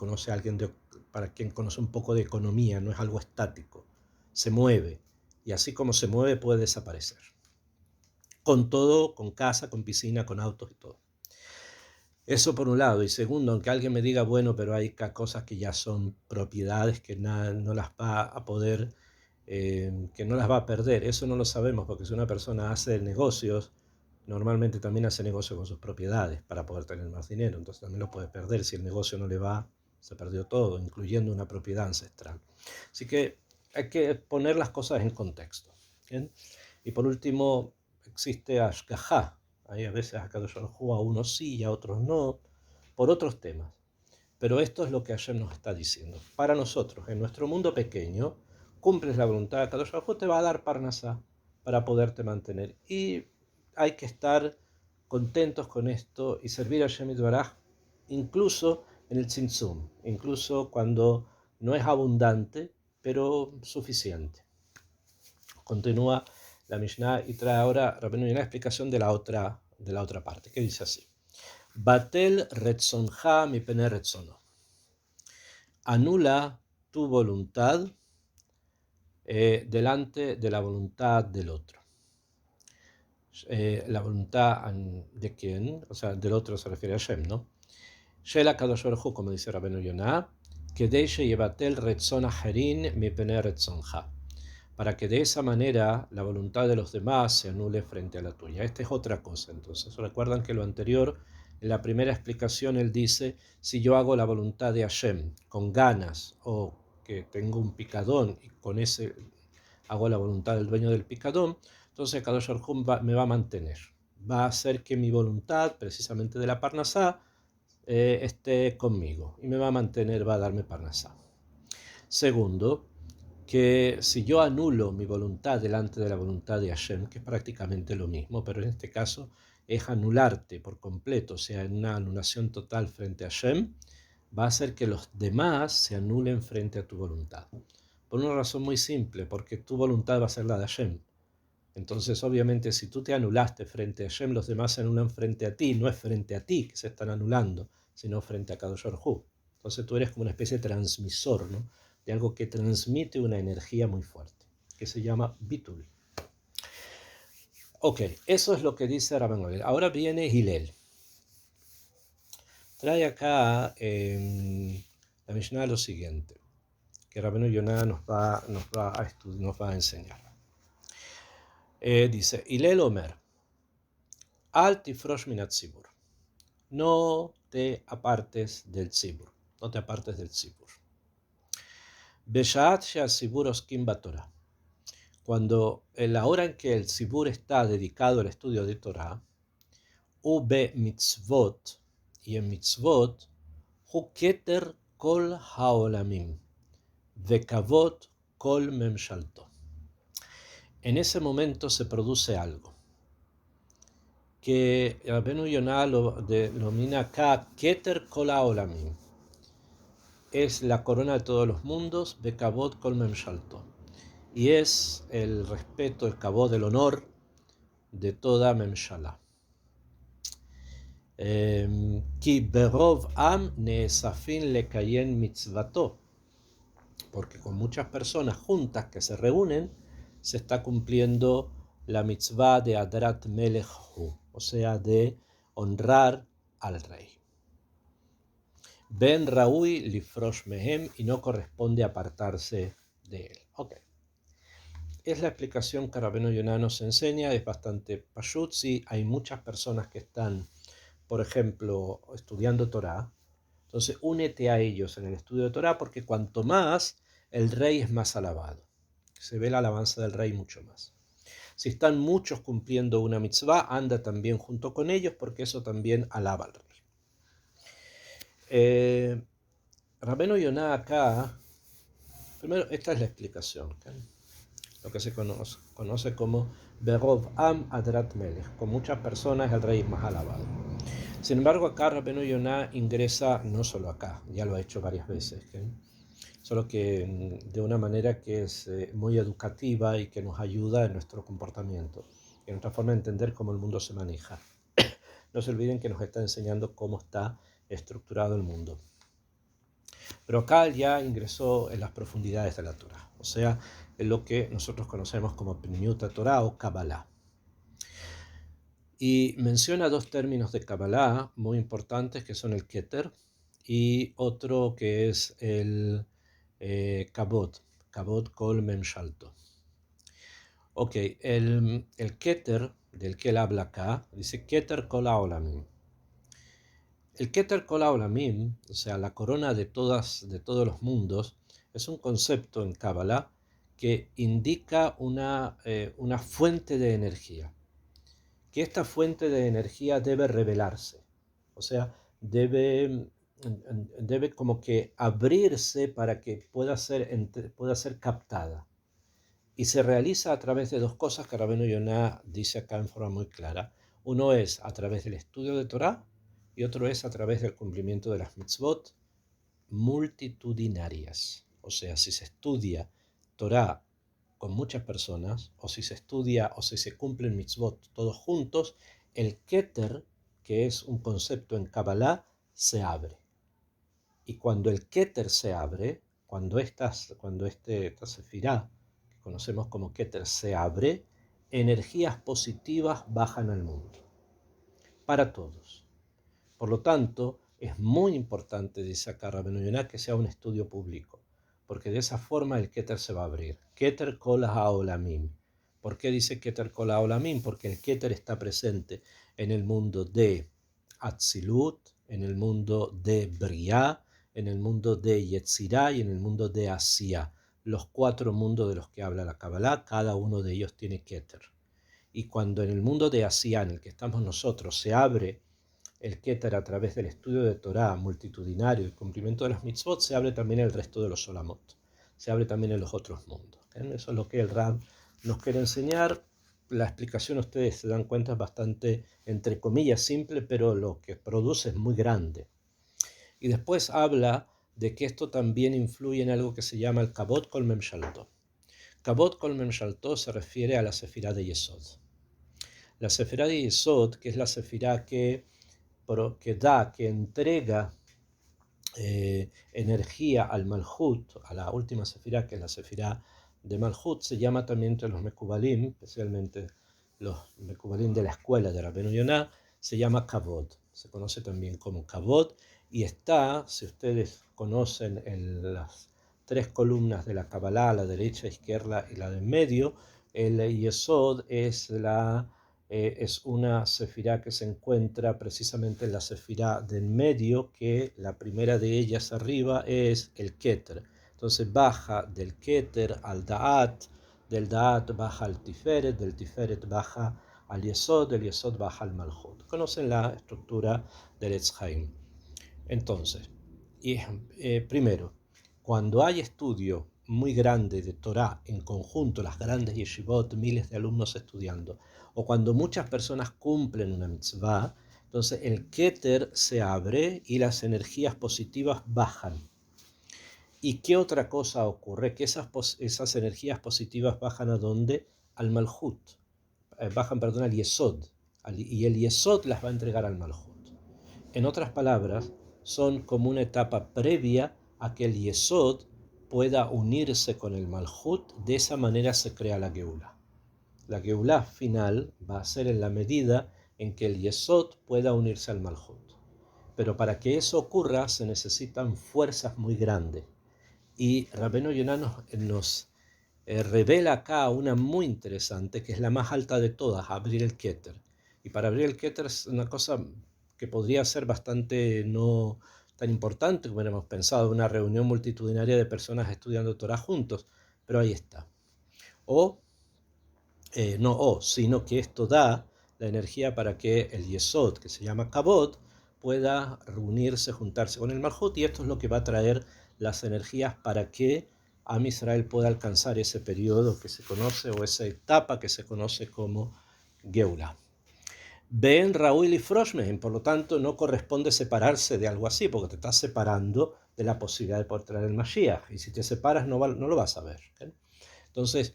conoce un poco de economía, no es algo estático. Se mueve. Y así como se mueve, puede desaparecer. Con todo, con casa, con piscina, con autos y todo. Eso por un lado. Y segundo, aunque alguien me diga, bueno, pero hay cosas que ya son propiedades que no las va a poder, que no las va a perder. Eso no lo sabemos, porque si una persona hace negocios, normalmente también hace negocio con sus propiedades para poder tener más dinero. Entonces también lo puede perder. Si el negocio no le va, se perdió todo, incluyendo una propiedad ancestral. Así que hay que poner las cosas en contexto. ¿Bien? Y por último, existe Ashgajá. Hay a veces Akadosh Baruj Hu a unos sí y a otros no, por otros temas. Pero esto es lo que Hashem nos está diciendo. Para nosotros, en nuestro mundo pequeño, cumples la voluntad de Akadosh Baruj Hu, te va a dar Parnasá para poderte mantener. Y hay que estar contentos con esto y servir a Hashem Yitbaraj incluso en el tzimtzum, incluso cuando no es abundante, pero suficiente. Continúa la Mishnah y trae ahora Rabbeinu una explicación de la otra parte, que dice así: Batel retzonja mi pene retzono. Anula tu voluntad delante de la voluntad del otro. La voluntad de quién, o sea, del otro se refiere a Hashem, ¿no? Shela Kadosh Baruj Hu, como dice Rabbeinu Yonah, Kedei sheyebatel retzon acherin mi pene retzonja, para que de esa manera la voluntad de los demás se anule frente a la tuya. Esta es otra cosa. Entonces, recuerdan que lo anterior, en la primera explicación, él dice, si yo hago la voluntad de Hashem con ganas, o que tengo un picadón y con ese hago la voluntad del dueño del picadón, entonces Kadosh Baruj Hu me va a mantener. Va a hacer que mi voluntad, precisamente de la Parnasá, esté conmigo y me va a mantener, va a darme Parnasá. Segundo, que si yo anulo mi voluntad delante de la voluntad de Hashem, que es prácticamente lo mismo, pero en este caso es anularte por completo, o sea, en una anulación total frente a Hashem, va a hacer que los demás se anulen frente a tu voluntad. Por una razón muy simple, porque tu voluntad va a ser la de Hashem. Entonces, obviamente, si tú te anulaste frente a Hashem, los demás se anulan frente a ti. No es frente a ti que se están anulando, sino frente a Kadosh Baruj Hu. Entonces tú eres como una especie de transmisor, ¿no?, de algo que transmite una energía muy fuerte, que se llama Bitul. Ok, eso es lo que dice Rabban Gamliel. Ahora viene Hillel. Trae acá la Mishnah lo siguiente, que Rabbeinu Yonah nos va a enseñar. Dice, Hillel Omer, Al tifrosh minat tzibur. No te apartes del tzibur. No te apartes del tzibur. Beshat she'atzibur oskim batorah. Cuando en la hora en que el tzibur está dedicado al estudio de Torah, ube mitzvot, y en mitzvot, hu keter kol haolamim, vekavot kol memshalto. En ese momento se produce algo que Rabbeinu Yonah lo denomina acá keter kol haolamim. Es la corona de todos los mundos, vekavot kol memshalto. Y es el respeto, el kavod, el honor de toda Memshalá. Ki berov am neesafin lekayen mitzvato, porque con muchas personas juntas que se reúnen, se está cumpliendo la mitzvah de Adrat Melech Hu, o sea, de honrar al rey. Ben Raúi lifrosh mehem, y no corresponde apartarse de él. Ok. Es la explicación que Rabbeinu Yonah nos enseña, es bastante pashut. Sí, hay muchas personas que están, por ejemplo, estudiando Torah, entonces únete a ellos en el estudio de Torah, porque cuanto más, el rey es más alabado. Se ve la alabanza del rey mucho más. Si están muchos cumpliendo una mitzvah, anda también junto con ellos, porque eso también alaba al rey. Rabbeinu Yonah acá, primero, esta es la explicación, ¿okay? Lo que se conoce como Berov Am Adrat Melech, con muchas personas el rey es más alabado. Sin embargo, acá Rabbeinu Yonah ingresa, no solo acá, ya lo ha hecho varias veces, ¿okay? Solo que de una manera que es muy educativa y que nos ayuda en nuestro comportamiento, en nuestra forma de entender cómo el mundo se maneja. No se olviden que nos está enseñando cómo está estructurado el mundo. Pero acá ya ingresó en las profundidades de la Torah, o sea, en lo que nosotros conocemos como Pnimiut Torah o Kabbalah. Y menciona dos términos de Kabbalah muy importantes, que son el Keter y otro que es el Kabod, Kabod Kol Mem Shalto. Ok, el Keter, del que él habla acá, dice Keter Kol HaOlamim. El Keter Kol HaOlamim, o sea, la corona de todos los mundos, es un concepto en Kabbalah que indica una fuente de energía. Que esta fuente de energía debe revelarse, o sea, debe como que abrirse para que pueda ser captada. Y se realiza a través de dos cosas que Rabbeinu Yonah dice acá en forma muy clara. Uno es a través del estudio de Torah y otro es a través del cumplimiento de las mitzvot multitudinarias. O sea, si se estudia Torah con muchas personas, o si se estudia o si se cumplen mitzvot todos juntos, el Keter, que es un concepto en Kabbalah, se abre. Y cuando el Keter se abre, cuando esta sefirá, que conocemos como Keter, se abre, energías positivas bajan al mundo, para todos. Por lo tanto, es muy importante, dice acá Rabbeinu Yonah, que sea un estudio público, porque de esa forma el Keter se va a abrir. Keter Kol HaOlamim. ¿Por qué dice Keter Kol HaOlamim? Porque el Keter está presente en el mundo de Atzilut, en el mundo de Briah, en el mundo de Yetzirah y en el mundo de Asiyah. Los 4 mundos de los que habla la Kabbalah, cada uno de ellos tiene Keter. Y cuando en el mundo de Asiyah, en el que estamos nosotros, se abre el Keter a través del estudio de Torah multitudinario y cumplimiento de las mitzvot, se abre también el resto de los olamot, se abre también en los otros mundos. Eso es lo que el Rab nos quiere enseñar. La explicación, ustedes se dan cuenta, es bastante, entre comillas, simple, pero lo que produce es muy grande. Y después habla de que esto también influye en algo que se llama el Kabod Kol Mem Shalto. Kabod Kol Mem Shalto se refiere a la sefirá de Yesod. La sefirá de Yesod, que es la sefirá que entrega energía al Malhut, a la última sefirá, que es la sefirá de Malhut, se llama también entre los Mekubalim, especialmente los Mekubalim de la escuela de Rabbeinu Yonah, se llama Kabod, se conoce también como Kabod, y está, si ustedes conocen las 3 columnas de la Kabbalah, la derecha, izquierda y la de en medio, el Yesod es una sefirá que se encuentra precisamente en la sefirá del medio, que la primera de ellas arriba es el Keter. Entonces baja del Keter al Da'at, del Da'at baja al Tiferet, del Tiferet baja al Yesod, del Yesod baja al Malhut. Conocen la estructura del Etz Haim. Entonces, primero, cuando hay estudio muy grande de Torah en conjunto, las grandes yeshivot, miles de alumnos estudiando, o cuando muchas personas cumplen una mitzvah, entonces el Keter se abre y las energías positivas bajan. ¿Y qué otra cosa ocurre? Que esas energías positivas bajan ¿a dónde? Al Malhut. Bajan, perdón, al Yesod. Y el Yesod las va a entregar al Malhut. En otras palabras, son como una etapa previa a que el Yesod pueda unirse con el Malhut. De esa manera se crea la Geulá. La Geulá final va a ser en la medida en que el Yesod pueda unirse al Malhut. Pero para que eso ocurra se necesitan fuerzas muy grandes. Y Rabbeinu Yonah nos revela acá una muy interesante, que es la más alta de todas, abrir el Keter. Y para abrir el Keter es una cosa que podría ser bastante no tan importante como hubiéramos pensado, una reunión multitudinaria de personas estudiando Torah juntos, pero ahí está. Sino que esto da la energía para que el Yesod, que se llama Kabod, pueda reunirse, juntarse con el Malhut, y esto es lo que va a traer las energías para que Am Israel pueda alcanzar ese periodo que se conoce, o esa etapa que se conoce como Geula. Ben Raúl y Froshmehem, por lo tanto, no corresponde separarse de algo así, porque te estás separando de la posibilidad de poder traer el Mashiach, y si te separas no lo vas a ver. ¿Okay? Entonces,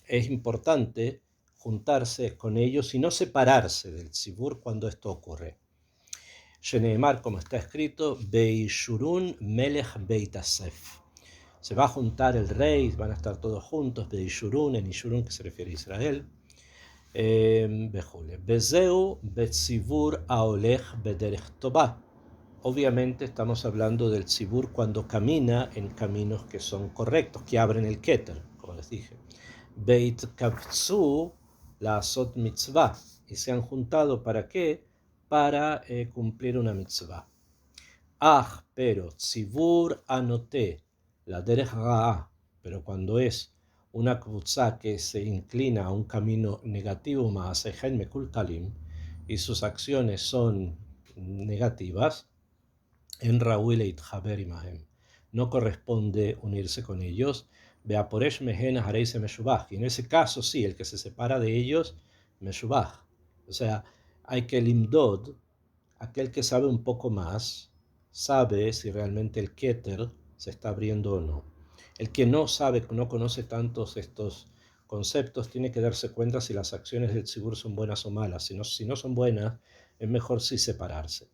es importante juntarse con ellos y no separarse del tzibur cuando esto ocurre. Sheneemar, como está escrito, Beishurun Melech Beit Asef. Se va a juntar el rey, van a estar todos juntos, Beishurun, en Ishurun, que se refiere a Israel. Bezeu Betzibur Aolech Bederech Tobah. Obviamente estamos hablando del tzibur cuando camina en caminos que son correctos, que abren el Keter, como les dije. Beit Kavtzu la Asot Mitzvah, y se han juntado ¿para qué? Para cumplir una mitzvah. Pero Tzibur Anoté, la Derech Ra'ah, pero cuando es una kvutzá que se inclina a un camino negativo, Ma'asehen Mekulkalim, y sus acciones son negativas, en Raúl et Haber Imahem, no corresponde unirse con ellos. Beaporesh mehen hareise meshubach. Y en ese caso, sí, el que se separa de ellos, meshubach. O sea, hay que limdod, aquel que sabe un poco más, sabe si realmente el Keter se está abriendo o no. El que no sabe, no conoce tantos estos conceptos, tiene que darse cuenta si las acciones del tzibur son buenas o malas. Si no son buenas, es mejor sí separarse.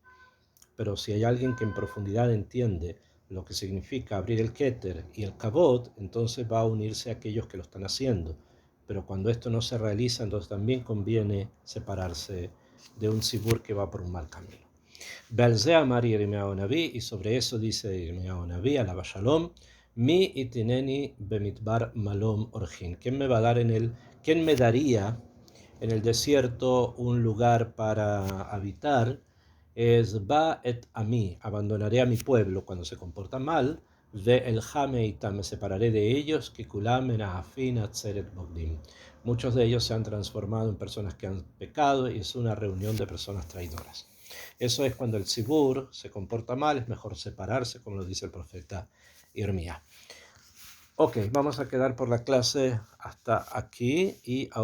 Pero si hay alguien que en profundidad entiende lo que significa abrir el Keter y el Kabod, entonces va a unirse a aquellos que lo están haciendo. Pero cuando esto no se realiza, entonces también conviene separarse de un tzibur que va por un mal camino. Belze amar Yirmiyahu Naví, y sobre eso dice Yirmiyahu Naví, alaba Shalom, mi itineni bemidbar malom orjin. ¿Quién me daría en el desierto un lugar para habitar? Es va et a mí, abandonaré a mi pueblo cuando se comporta mal, ve el jameita, me separaré de ellos, que kulam menahafin atzeret bogdim. Muchos de ellos se han transformado en personas que han pecado, y es una reunión de personas traidoras. Eso es cuando el tzibur se comporta mal, es mejor separarse, como lo dice el profeta Irmía. Ok, vamos a quedar por la clase hasta aquí, y ahora